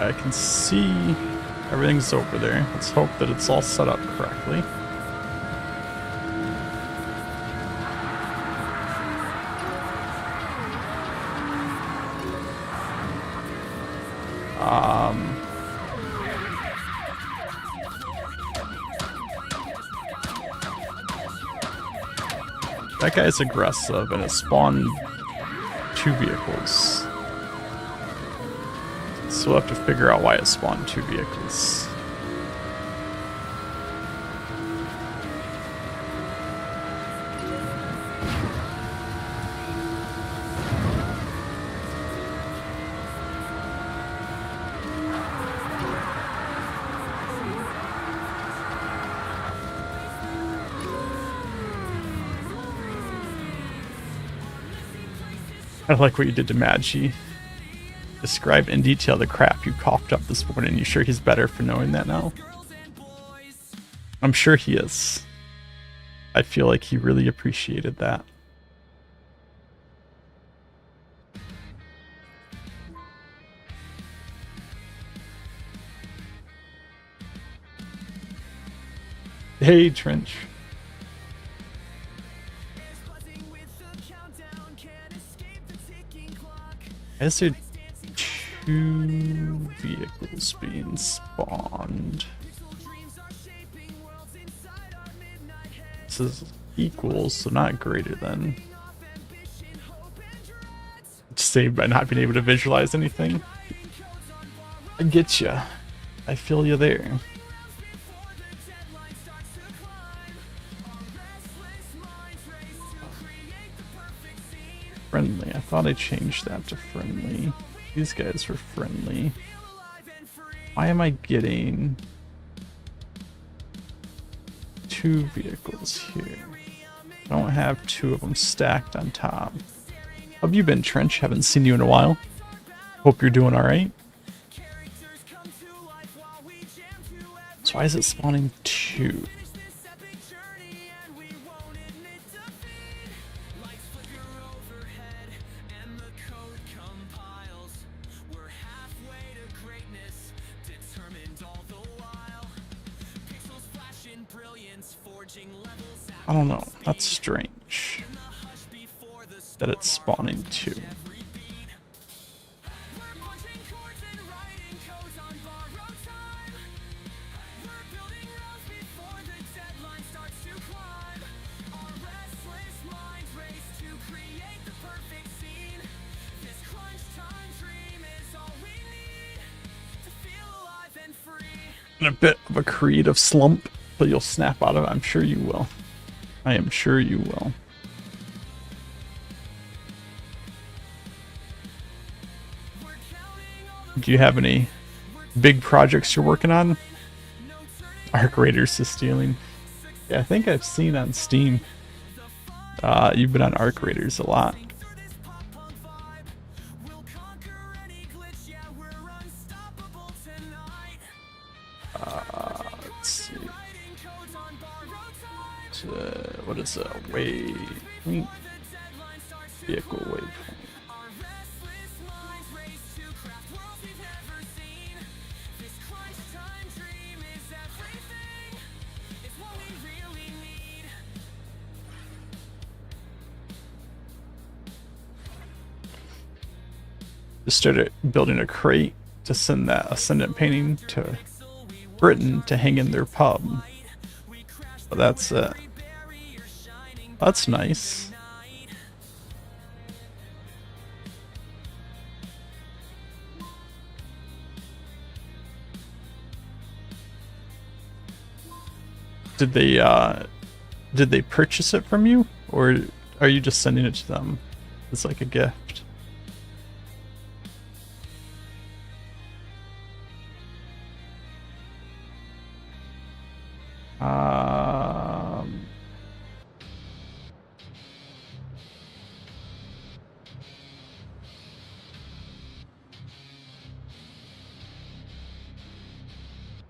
I can see everything's over there. Let's hope that it's all set up correctly. That guy's aggressive and it spawned 2 vehicles. So we'll have to figure out why it spawned 2 vehicles. I like what you did to Magi. Describe in detail the crap you coughed up this morning. You sure he's better for knowing that now? I'm sure he is. I feel like he really appreciated that. Hey, Trench. Is there two vehicles being spawned? This is equals, so not greater than. Saved by not being able to visualize anything. I get ya. I feel you there. Friendly. I thought I changed that to friendly. These guys were friendly. Why am I getting two vehicles here? I don't have two of them stacked on top. How have you been, Trench? Haven't seen you in a while. Hope you're doing alright. So why is it spawning two? I don't know. That's strange. That it's spawning two. In a bit of a creative slump, but you'll snap out of it. I'm sure you will. I am sure you will. Do you have any big projects you're working on? Arc Raiders is stealing. Yeah, I think I've seen on Steam. You've been on Arc Raiders a lot. Let's see. What is a waypoint? Vehicle waypoint. Just started building a crate to send that Ascendant painting to Britain to hang in their pub. But that's it. That's nice. Did they purchase it from you, or are you just sending it to them as like a gift?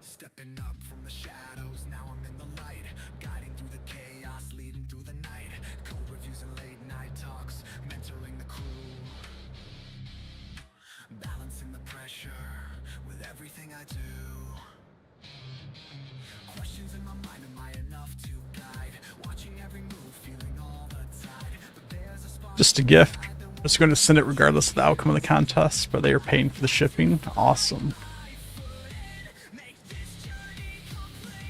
Stepping up from the shadows, now I'm in the light, guiding through the chaos, leading through the night, code reviews and late night talks, mentoring the crew, balancing the pressure with everything I do. Questions in my mind, am I enough to guide? Watching every move, feeling all the tide. But there's a spot. Just a gift. I'm just going to send it regardless of the outcome of the contest, but they are paying for the shipping. Awesome.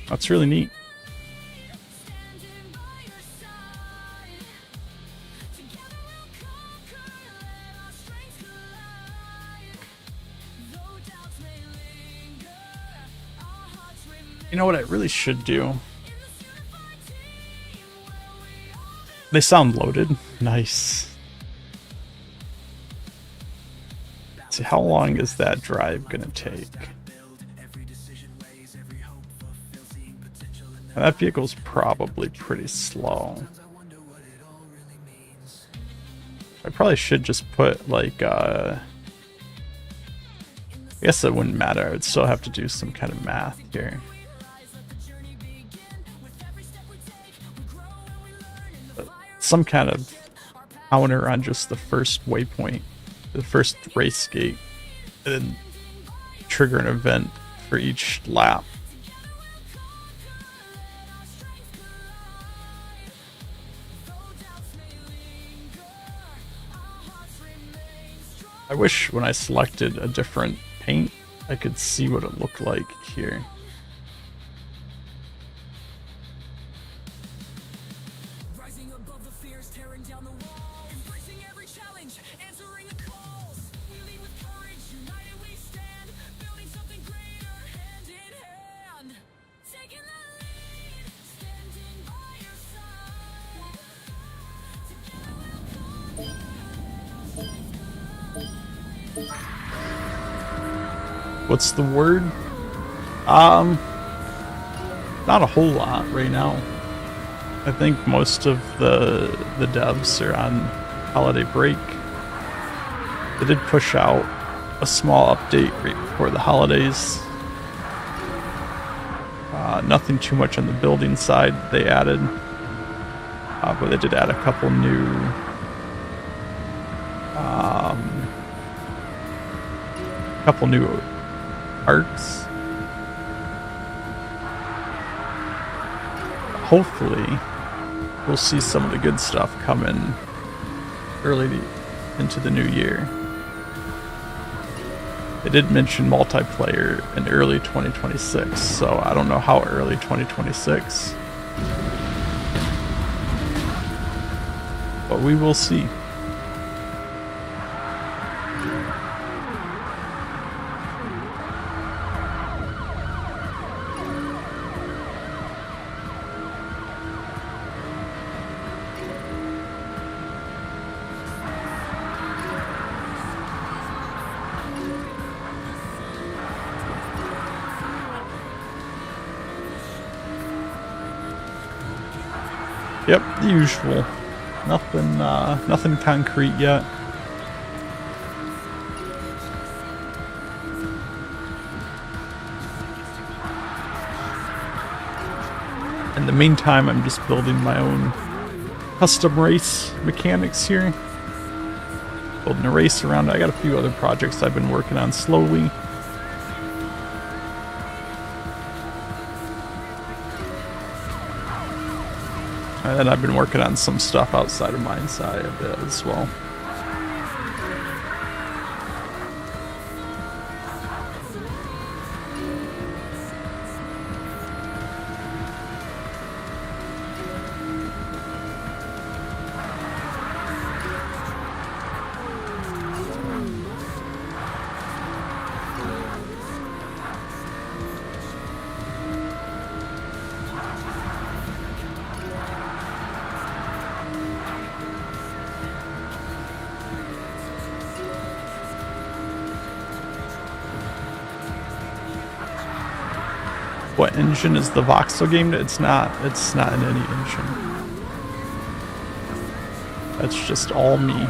That's really neat. You know what I really should do? They sound loaded. Nice. Let's see, how long is that drive gonna take? And that vehicle's probably pretty slow. I probably should just put like I guess it wouldn't matter. I would still have to do some kind of math here. But some kind of counter on just the first waypoint, the first race gate, and then trigger an event for each lap. I wish when I selected a different paint, I could see what it looked like here. Rising above the fears, tearing down the walls, embracing every challenge, answering the calls. We lead with courage, united we stand, building something greater, hand in hand. Taking the lead, standing by your side. Together we'll What's the word? Not a whole lot right now. I think most of the devs are on holiday break. They did push out a small update right before the holidays. Nothing too much on the building side they added, but they did add a couple new arcs. Hopefully we'll see some of the good stuff coming early into the new year. They did mention multiplayer in early 2026, so I don't know how early 2026, but we will see. Yep, the usual. Nothing concrete yet. In the meantime, I'm just building my own custom race mechanics here. Building a race around it. I got a few other projects I've been working on slowly. And then I've been working on some stuff outside of mine side a bit as well. What engine is the voxel game? It's not in any engine. That's just all me.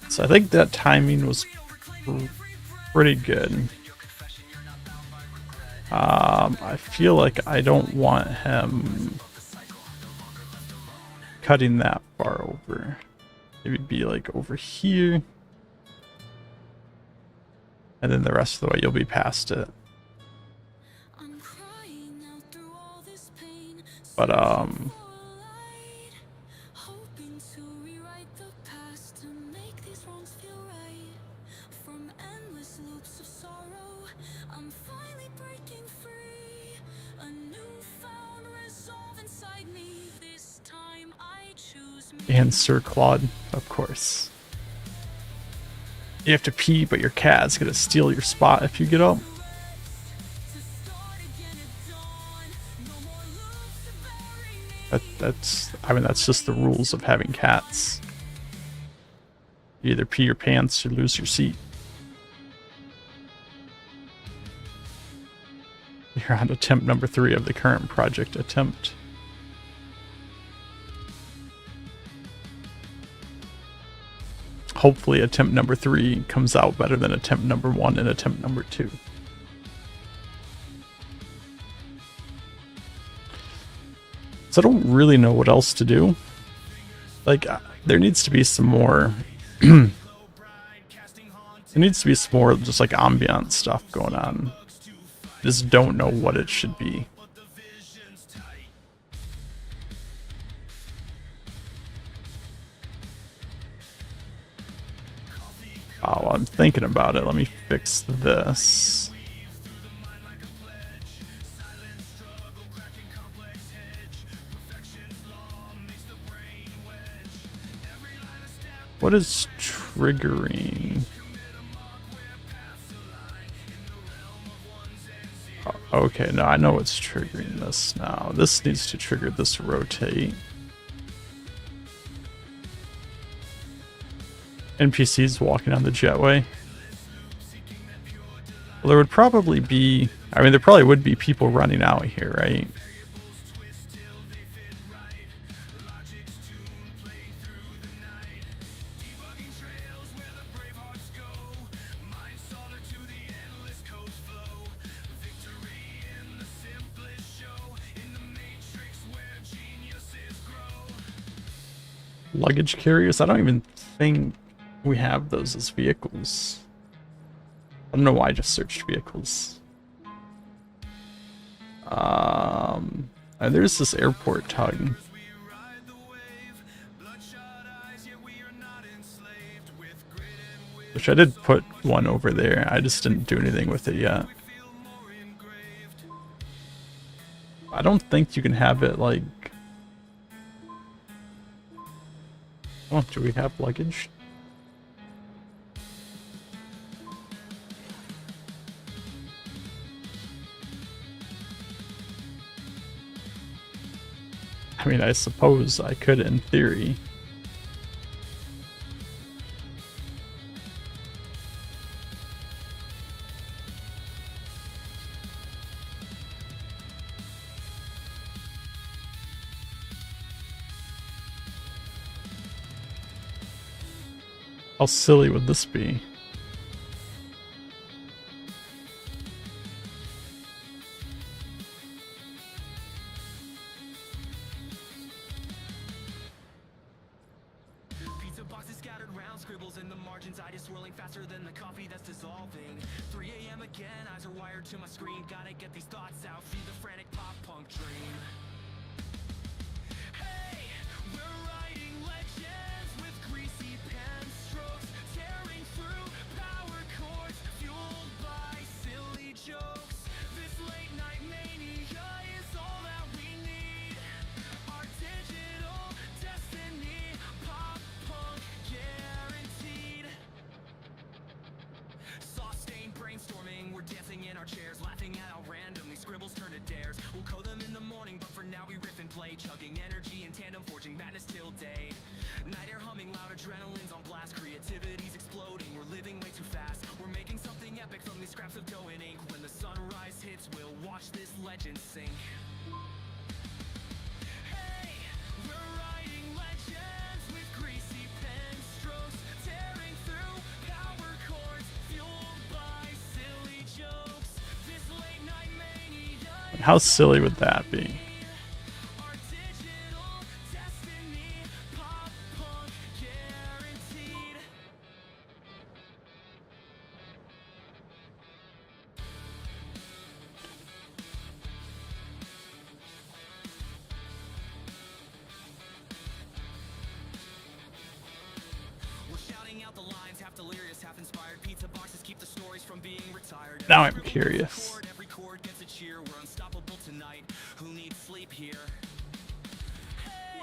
So I think that timing was pretty good. I feel like I don't want him cutting that far over. Maybe be like over here. And then the rest of the way you'll be past it. But and Sir Claude, of course. You have to pee, but your cat's gonna steal your spot if you get up. That's just the rules of having cats. You either pee your pants or lose your seat. You're on attempt number 3 of the current project attempt. Hopefully attempt number 3 comes out better than attempt number 1 and attempt number 2. So I don't really know what else to do. Like, there needs to be some more. There needs to be some more just like ambient stuff going on. Just don't know what it should be. Oh, I'm thinking about it. Let me fix this. What is triggering? Oh, okay, no, I know what's triggering this now. This needs to trigger this rotate. NPCs walking on the jetway. Well, there would probably be, I mean, there probably would be people running out here, right? Luggage carriers? I don't even think we have those as vehicles. I don't know why I just searched vehicles. There's this airport tug. Which I did put one over there. I just didn't do anything with it yet. I don't think you can have it like... Oh, do we have luggage? I mean, I suppose I could in theory. How silly would this be? Pizza boxes scattered round, scribbles in the margins, I just swirling faster than the coffee that's dissolving. 3 a.m. again, eyes are wired to my screen, gotta get these thoughts out, feed the frantic pop punk dream. Hey, we're writing legends with greasy pen strokes, tearing through power chords, fueled by silly jokes. This late night mania is all that we need. Our digital destiny, pop punk guaranteed. Soft-stained brainstorming, we're dancing in our chairs, laughing at how random these scribbles turn to dares. We'll code them in the morning, but for now we riff and play, chugging energy in tandem, forging madness till day. Night air humming loud, adrenaline's on blast, creativity's exploding, we're living way too fast. We're making something epic from these scraps of dough and ink. When the sunrise hits, we'll watch this legend sink. Hey, we're writing legends with greasy pen strokes, tearing through power chords, fueled by silly jokes. This late night mania, How silly would that be? our digital destiny, pop punk guaranteed. We're shouting out the lines, half delirious, half inspired. Pizza boxes keep the stories from being retired. Now I'm curious. Every chord gets a cheer. We're unstoppable tonight. Who needs sleep here? Hey,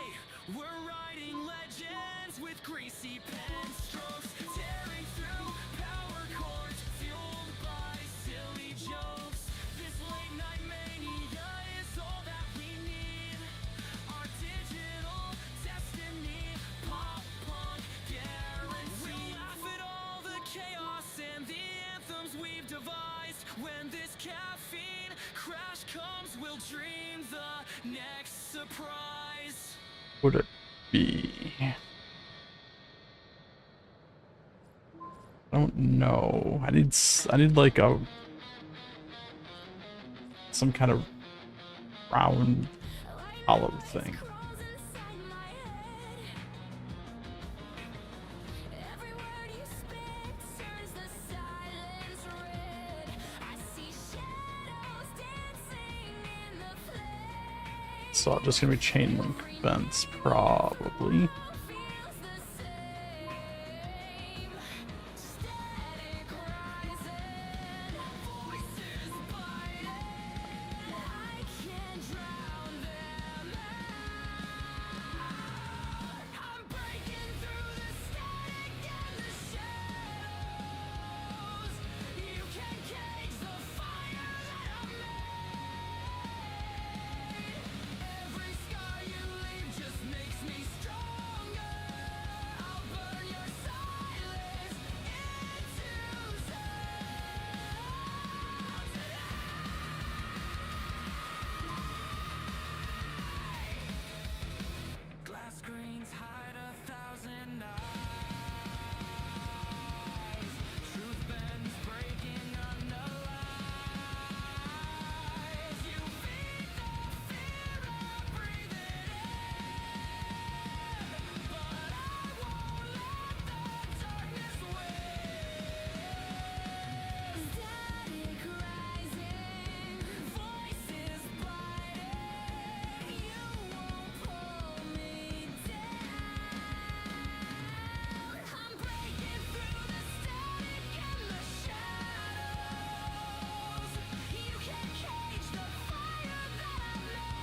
we're writing legends with greasy pen strokes, tearing through power chords, fueled by silly jokes. This late night mania is all that we need. Our digital destiny, pop punk guarantee. We'll laugh at all the chaos and the anthems we've devised. When this caffeine crash comes, we'll dream the next surprise. Would it be? I don't know. I need like a some kind of round hollow thing. Every word you spit turns the silence red. I see shadows dancing in the flame. So just gonna be chain link fence, probably. Feels the same. Static rising, voices biting. I can't drown them out. I'm breaking through the static and the shadows. You can't cage the fire that I made. Every scar you leave just makes me stronger. I'll burn your silence into sound. Glass screens hide 1,000 eyes. Truth bends, breaking under lies. You feed the fear, I breathe it in, but I won't let the darkness win. Static rising, voices biting. You won't pull me down. I'm breaking through the static and the shadows. You can't cage the fire that I made.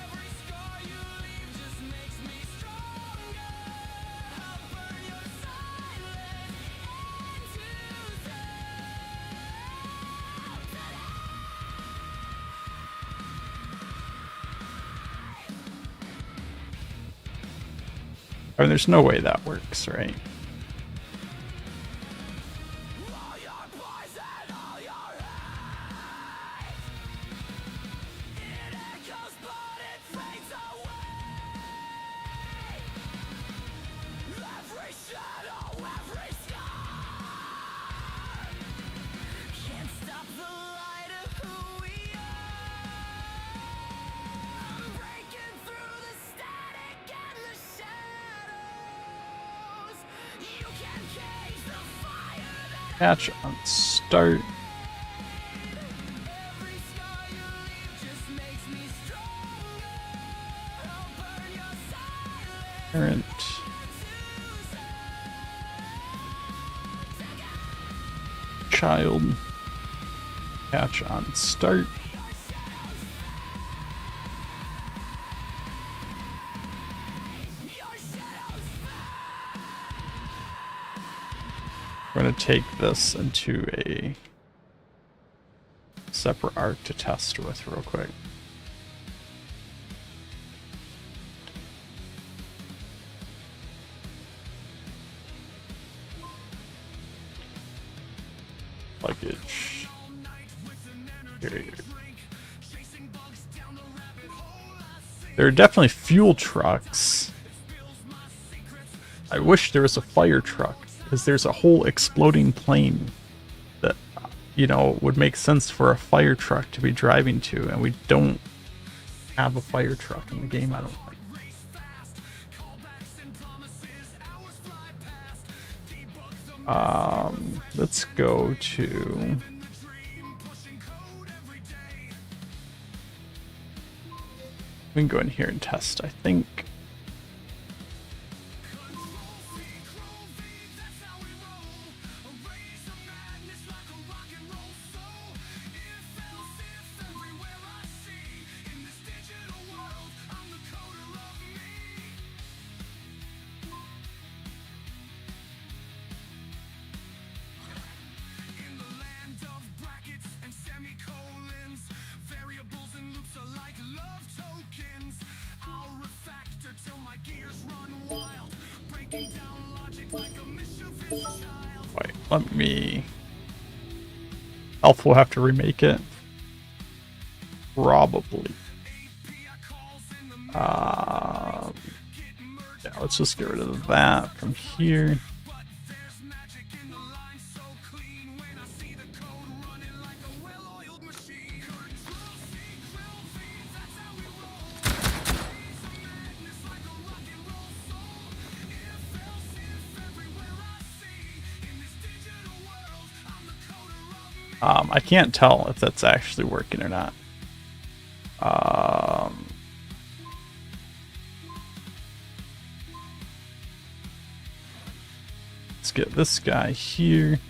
Every scar you leave just makes me stronger. I'll burn your silence into I mean, there's no way that works, right? all your poison, all your hate. It echoes, but it fades away. Every shadow, every scar can't stop the light of who we are. I'm breaking through the static and the shadows. You can't cage the fire that Catch on start. every scar you leave just makes me stronger. I'll burn your silence Current. Child. Catch on start. We're going to take this into a separate arc to test with real quick. Luggage. Here. There are definitely fuel trucks. I wish there was a fire truck, because there's a whole exploding plane that, you know, would make sense for a fire truck to be driving to, and we don't have a fire truck in the game, I don't think. Let's go to... We can go in here and test, I think. Wait, let me... Elf will have to remake it. Probably. Yeah, let's just get rid of that from here. I can't tell if that's actually working or not. Let's get this guy here.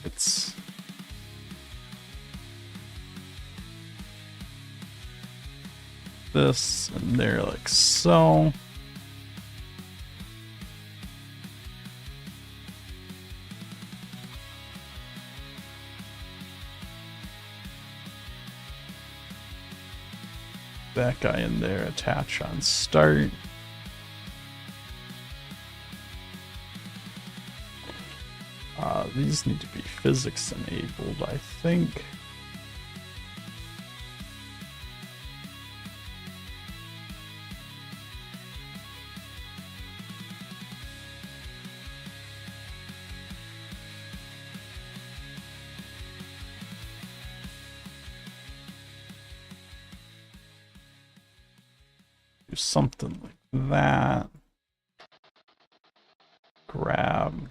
It's this and there like so. That guy in there, attach on start. These need to be physics enabled, I think. Do something like that. Grab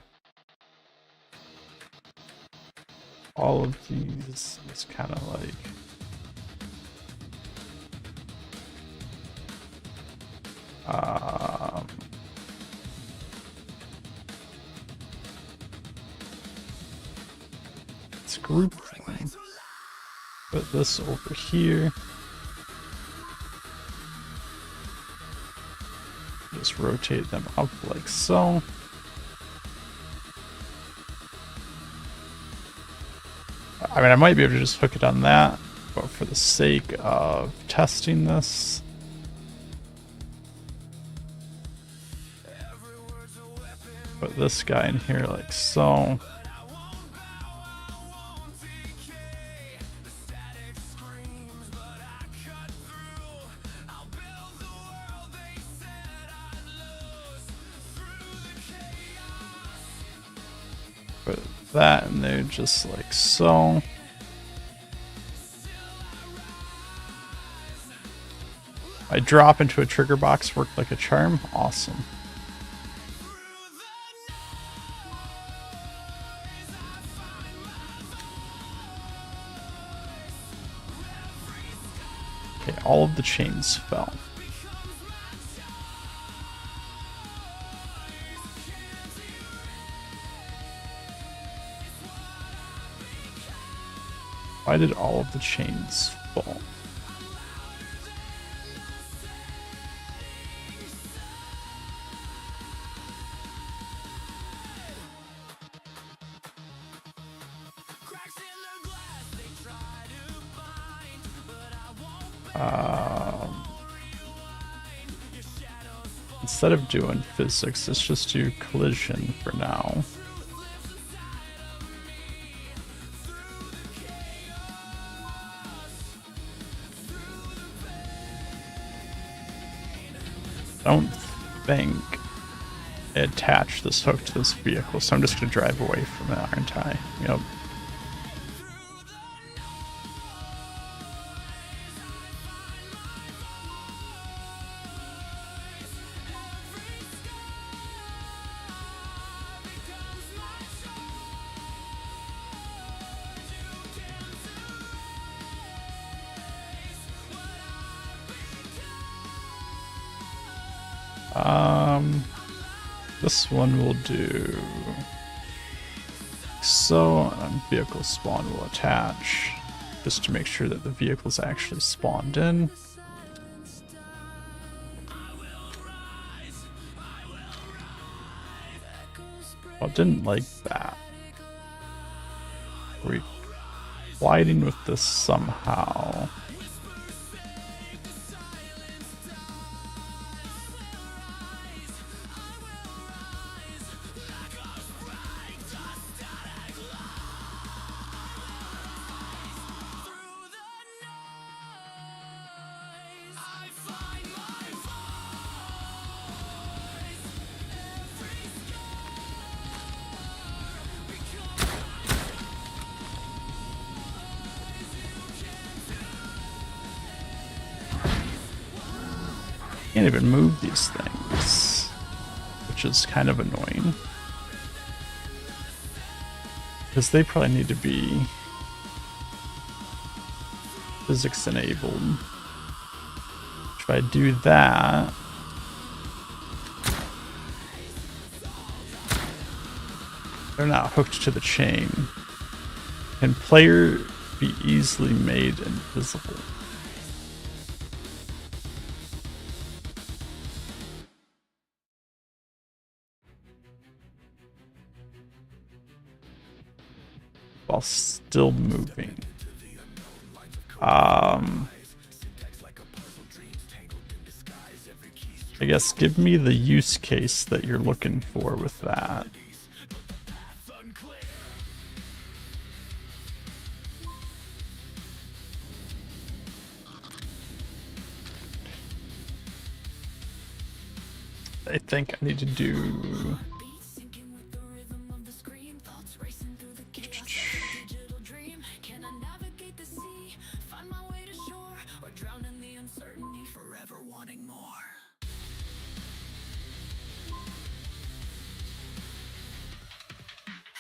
all of these. It's kind of like let's group them. Put this over here. Just rotate them up like so. I mean, I might be able to just hook it on that, but for the sake of testing this, put this guy in here like so. Put that in there just like so. I drop into a trigger box, work like a charm. Awesome. Okay, all of the chains fell. Why did all of the chains fall? Instead of doing physics, let's just do collision for now. I don't think I attach this hook to this vehicle, so I'm just going to drive away from it, aren't I? Yep. This one will do so, and vehicle spawn will attach, just to make sure that the vehicle's actually spawned in. Oh, didn't like that. Are we colliding with this somehow? Can't even move these things, which is kind of annoying. Because they probably need to be physics enabled. If I do that, they're not hooked to the chain. Can player be easily made invisible? While still moving. I guess give me the use case that you're looking for with that. I think I need to do...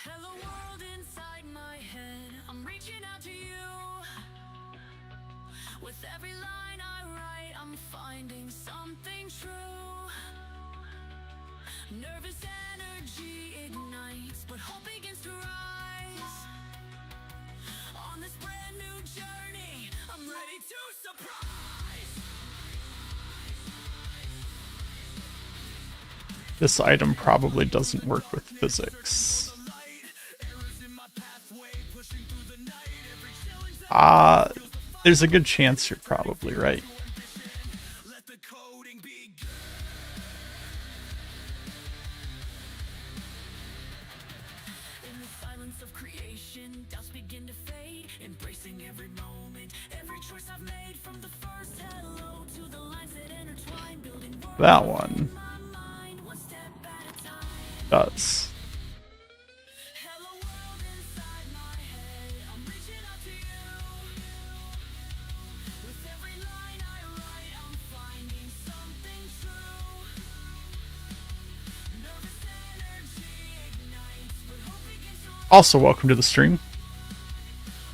Hello world inside my head, I'm reaching out to you. With every line I write, I'm finding something true. Nervous energy ignites, but hope begins to rise. On this brand new journey, I'm ready to surprise. This item probably doesn't work with physics. There's a good chance you're probably right. In the silence of creation, doubts begin to fade, embracing every moment, every choice I've made, from the first hello to the lines that intertwine, building worlds That one in my mind, one step at a time. does. Hello world inside my head, I'm reaching out to you. With every line I write, I'm finding something true. Nervous energy ignites, but hope begins to rise. Also, welcome to the stream.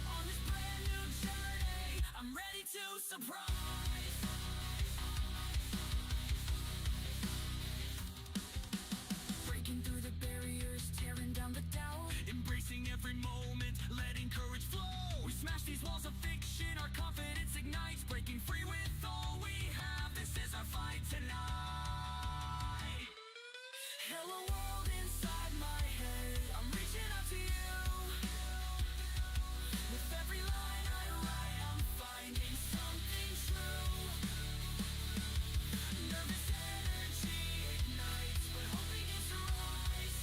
On this brand new journey, I'm ready to surprise. Breaking through the barriers, tearing down the doubt, embracing every moment, letting courage flow. We smash these walls of fiction, our confidence ignites, breaking free with all we have. This is our fight tonight. Hello world inside my head, I'm reaching out to you. With every line I write, I'm finding something true. Nervous energy ignites, but hope begins to rise.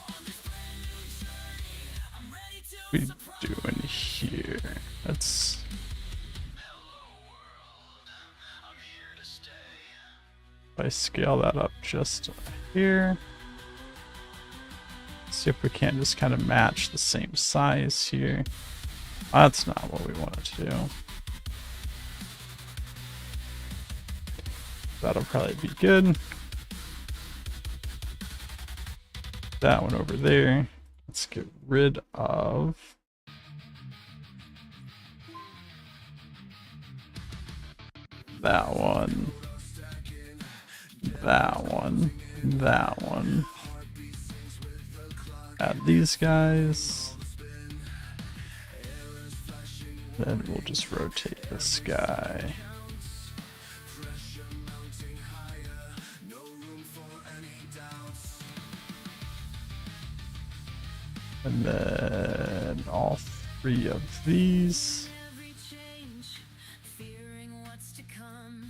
On this brand new journey, I'm ready to We surprise. doing here? Let's I'm here to stay. if I scale that up just here. See if we can't just kind of match the same size here. That's not what we wanted to do. That'll probably be good. That one over there. Let's get rid of that one. That one. That one. Add these guys. Then we'll just rotate this guy. And then all three of these. Every change, fearing what's to come.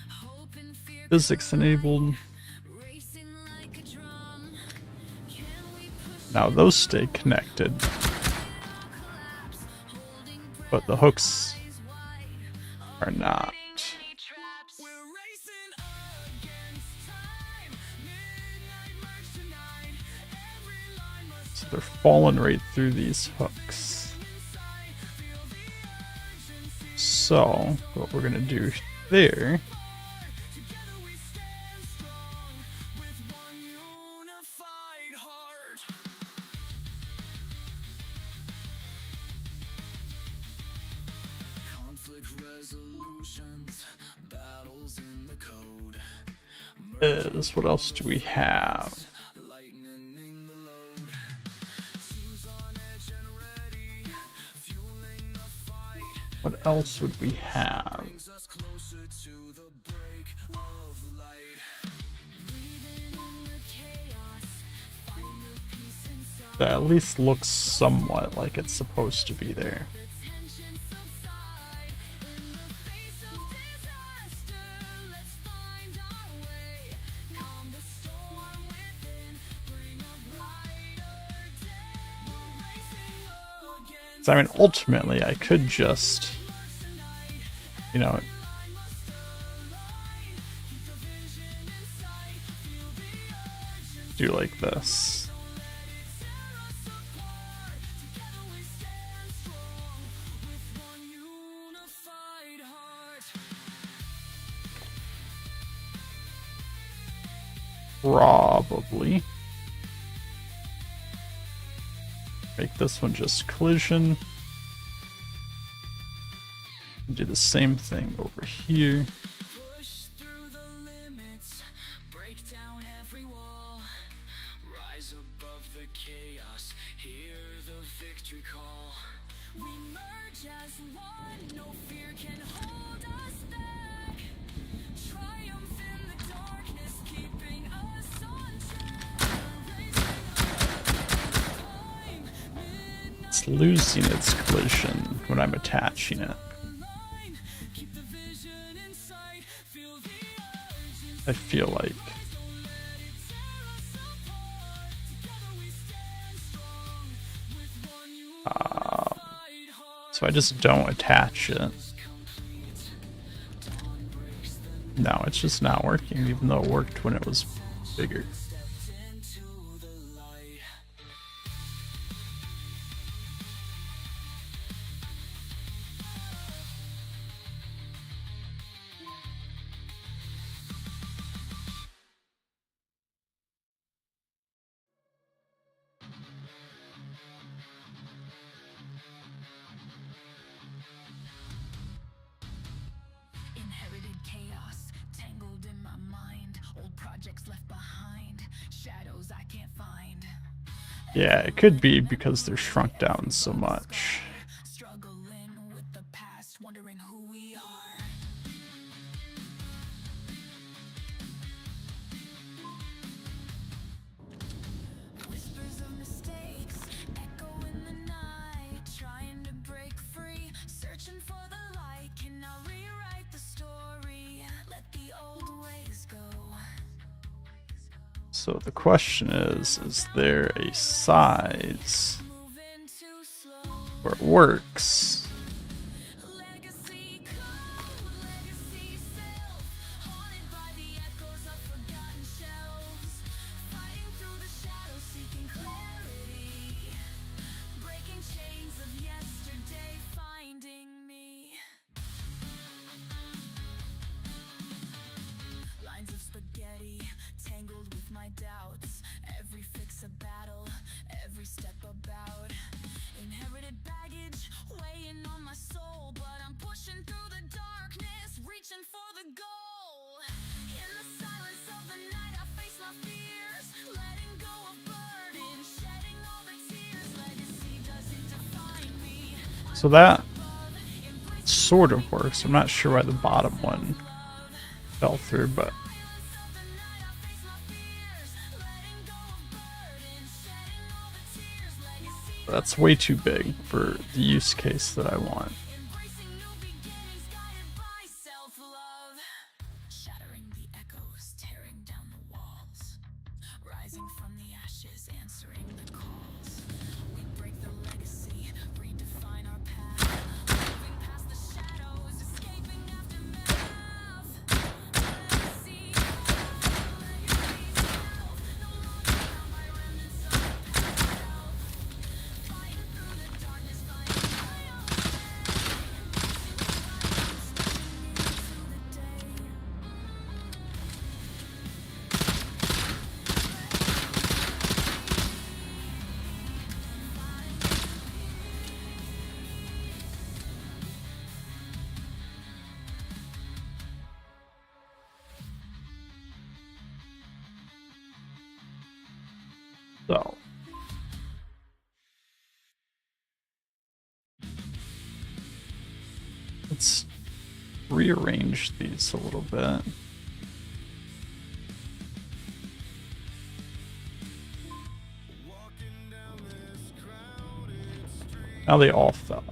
Hope and fear Physics enabled. racing like a drum. Can we push Now those stay connected, collapse, holding but the hooks eyes wide, are not. any traps? We're racing against time. Midnight merge tonight. Every line must So they're falling right through these hooks. inside. Feel the urgency. So what we're gonna do there. Together we stand strong with one unified heart. Conflict resolutions, battles in the code. Is what else do we have? Lightening the load. Shoes on edge and ready, fueling the fight. What else would we have? Brings us closer to the break of light. Breathing in the chaos, find the peace inside. That at least looks somewhat like it's supposed to be there. The tension subside in the face of disaster. Let's find our way. Calm the storm within. Bring a brighter day. We're racing against So, I mean, ultimately, I could just, you know, I must align. Keep the vision in sight. Feel the urgency. do like this. Tear us apart. Together we stand strong with one unified heart. Probably make this one just collision. Do the same thing over here. Push through the limits, break down every wall, rise above the chaos, hear the victory call. We merge as one, no fear can hold us back. Triumph in the darkness, keeping us on track. Racing against time, midnight It's losing its collision when I'm attaching it. line. Keep the vision in sight, feel the urgency. I feel like Don't let it tear us apart. Together we stand strong with one unified heart. so I just don't attach it. No, it's just not working, even though it worked when it was bigger. Stepped into the light. Inherited chaos, tangled in my mind. Old projects left behind, shadows I can't find. Yeah, it could be because they're shrunk down so much. Struggling with the past, wondering who we are. Whispers of mistakes echo in the night, trying to break free, searching for the light. Can I rewrite the story? Let the old ways go. So the question is there a size Moving too slow. where it works? Legacy come, legacy self, haunted by the echoes of forgotten shelves. Fighting through the shadows, seeking clarity. Breaking chains of yesterday, finding me. Lines of spaghetti, tangled with my doubts. Every fix a battle, every step about. Inherited baggage, weighing on my soul. But I'm pushing through the darkness, reaching for the goal. In the silence of the night, I face my fears. Letting go of burden, shedding all the tears. Legacy doesn't define me. So that Love, embrace sort of works. I'm not sure why the bottom one fell through, but silence of the night, I face my fears. Letting go of burden, shedding all the tears. Legacy that's way too big for the use case that I want. embracing new beginnings, guided by self-love. Shattering the echoes, tearing down the walls. Rising from the ashes, answering the calls. We break the legacy, redefine our path. Moving past the shadows, escaping aftermath. Legacy, legacy self. No longer bound by remnants of the past. Fighting through the darkness, finding my own way. Embracing the silence, stepping into the day. So let's rearrange these a little bit. Now they all fell.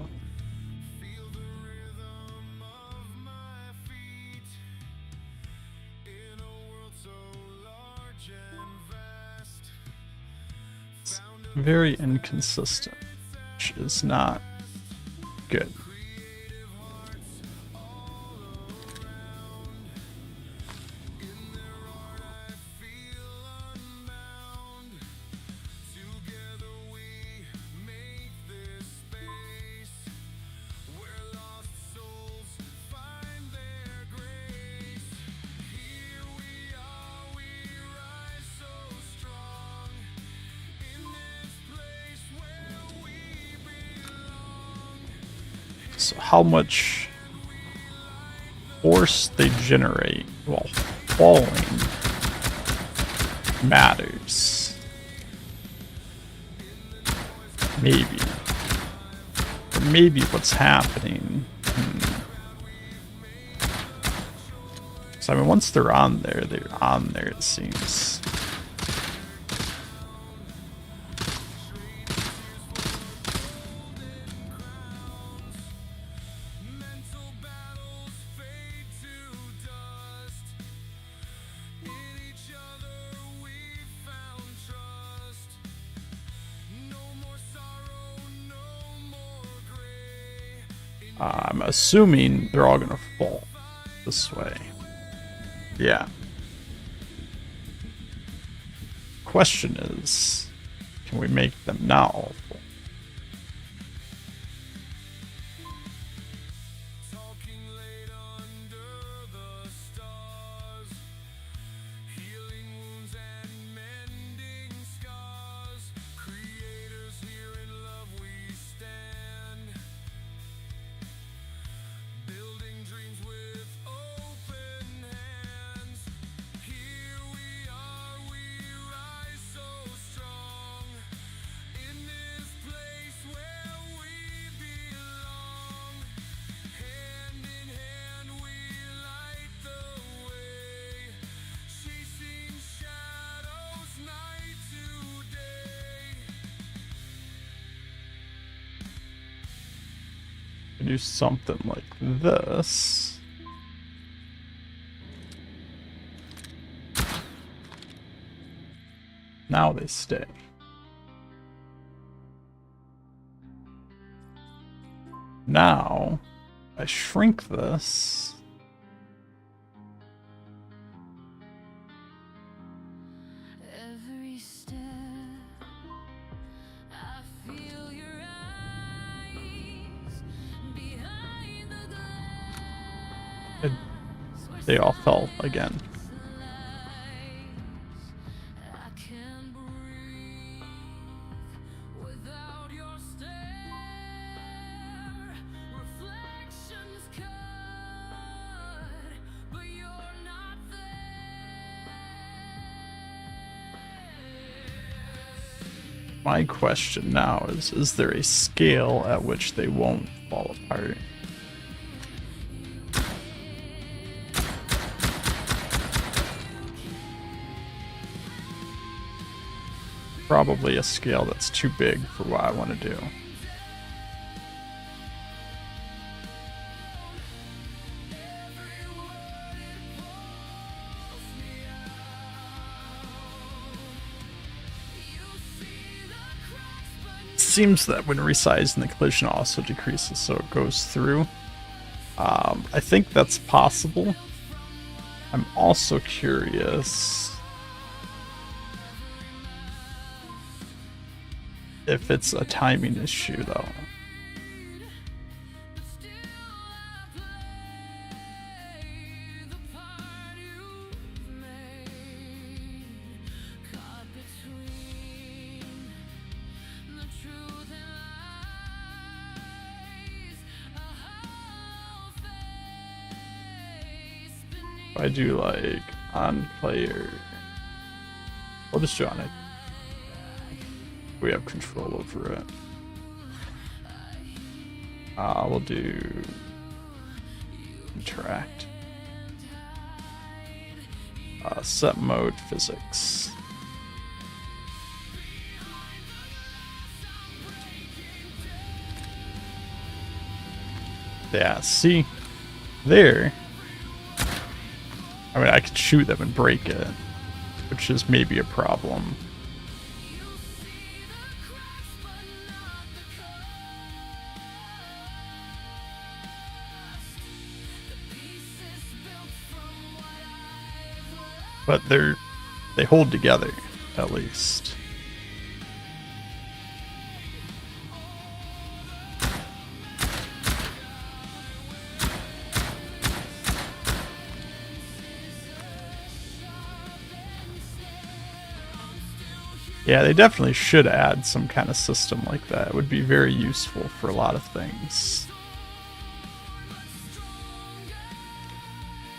It's very inconsistent, which is not good. So how much force they generate while falling matters. Maybe. Or maybe what's happening. So I mean, once they're on there, it seems. I'm assuming they're all gonna fall this way. Yeah. Question is, can we make them not all fall? Do something like this. Now they stay. Now I shrink this. Every step, I feel your eyes behind the glass. They all fell again. I can't breathe without your stare. Reflections cut, but you're not there. My question now is there a scale at which they won't fall apart? Probably a scale that's too big for what I want to do. Seems that when resizing, the collision also decreases, so it goes through. I think that's possible. I'm also curious if it's a timing issue, though. If I do like on player, we'll just do on it. We have control over it. We'll do interact. Set mode physics. Yeah, see? There. I mean, I could shoot them and break it, which is maybe a problem. But they hold together, at least. Yeah, they definitely should add some kind of system like that. It would be very useful for a lot of things.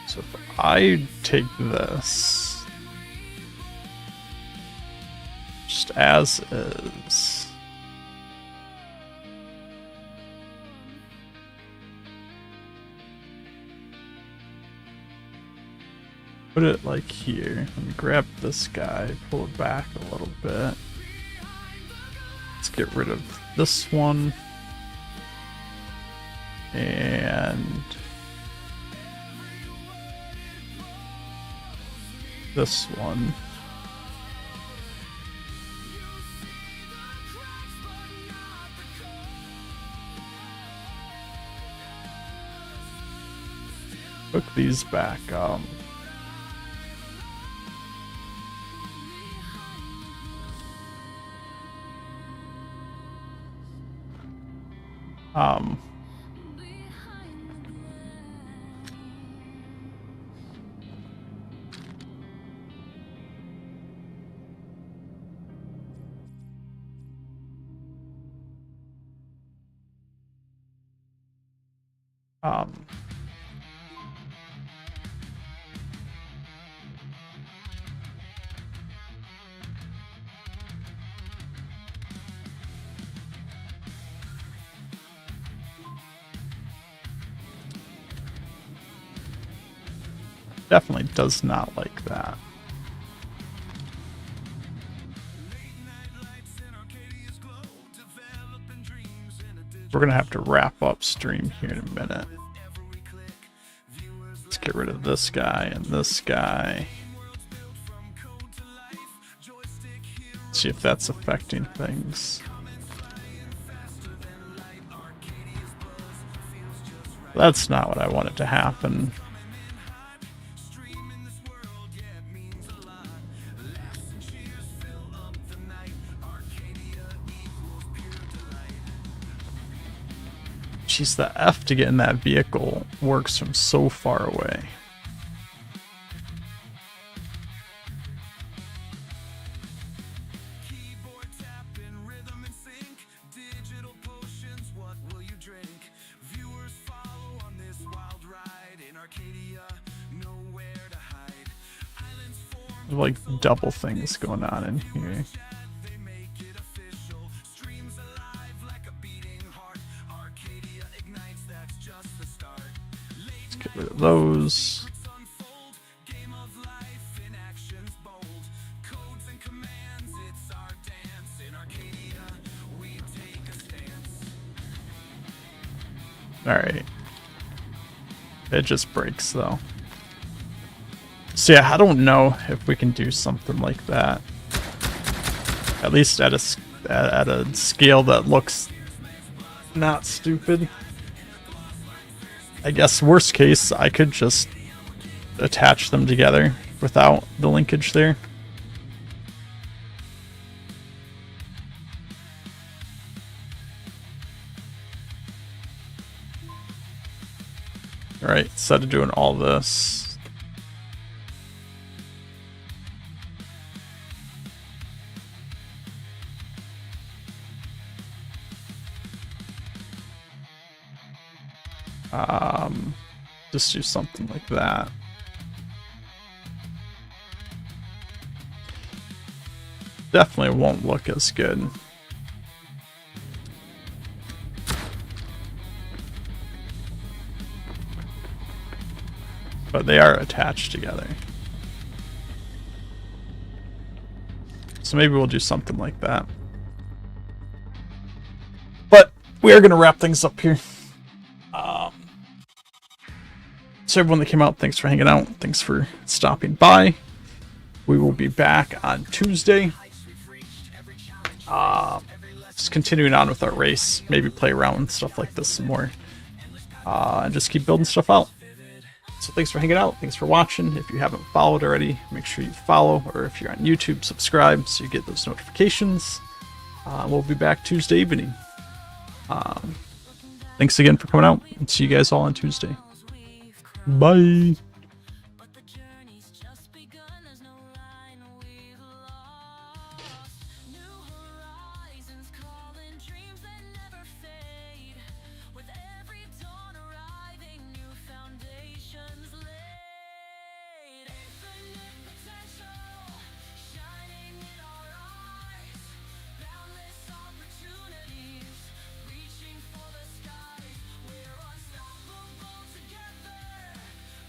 So if I take this just as is, put it like here. Let me grab this guy, pull it back a little bit. Let's get rid of this one. And this one. Hook these back up. Definitely does not like that. We're gonna have to wrap up stream here in a minute. Let's get rid of this guy and this guy. See if that's affecting things. That's not what I wanted to happen. Jeez, the F to get in that vehicle works from so far away. There's like double things going on in here. Get rid of those. Alright. It just breaks though. So yeah, I don't know if we can do something like that. At least at a scale that looks not stupid. I guess worst case, I could just attach them together without the linkage there. Alright, instead of doing all this, just do something like that. Definitely won't look as good. they are attached together. So maybe we'll do something like that. But we are going to wrap things up here. So everyone that came out, thanks for hanging out. Thanks for stopping by. We will be back on Tuesday. Just continuing on with our race. Maybe play around with stuff like this some more. And just keep building stuff out. So thanks for hanging out. Thanks for watching. If you haven't followed already, make sure you follow. Or if you're on YouTube, subscribe so you get those notifications. We'll be back Tuesday evening. Thanks again for coming out. And see you guys all on Tuesday. Bye. But the journey's just begun. There's no line we've lost. New horizons calling, dreams that never fade. With every dawn arriving, new foundations laid. Infinite potential shining in our eyes. Boundless opportunities reaching for the sky. We're unstoppable together.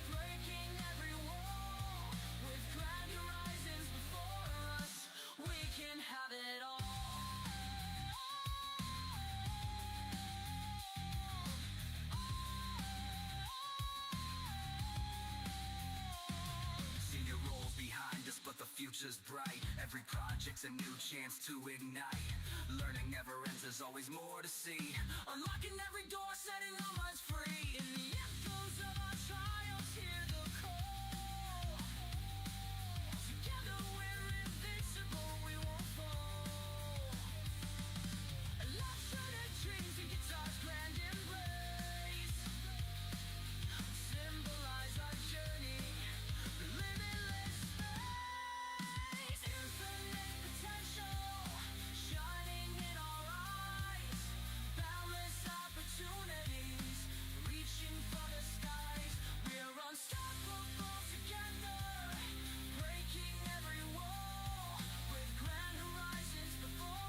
Breaking every wall with grand horizons before us. We can have it all. Senior roles behind us, but the future's bright. Every project's a new chance to ignite. Learning never ends, there's always more to see. Unlocking every door, setting our minds free. In the end,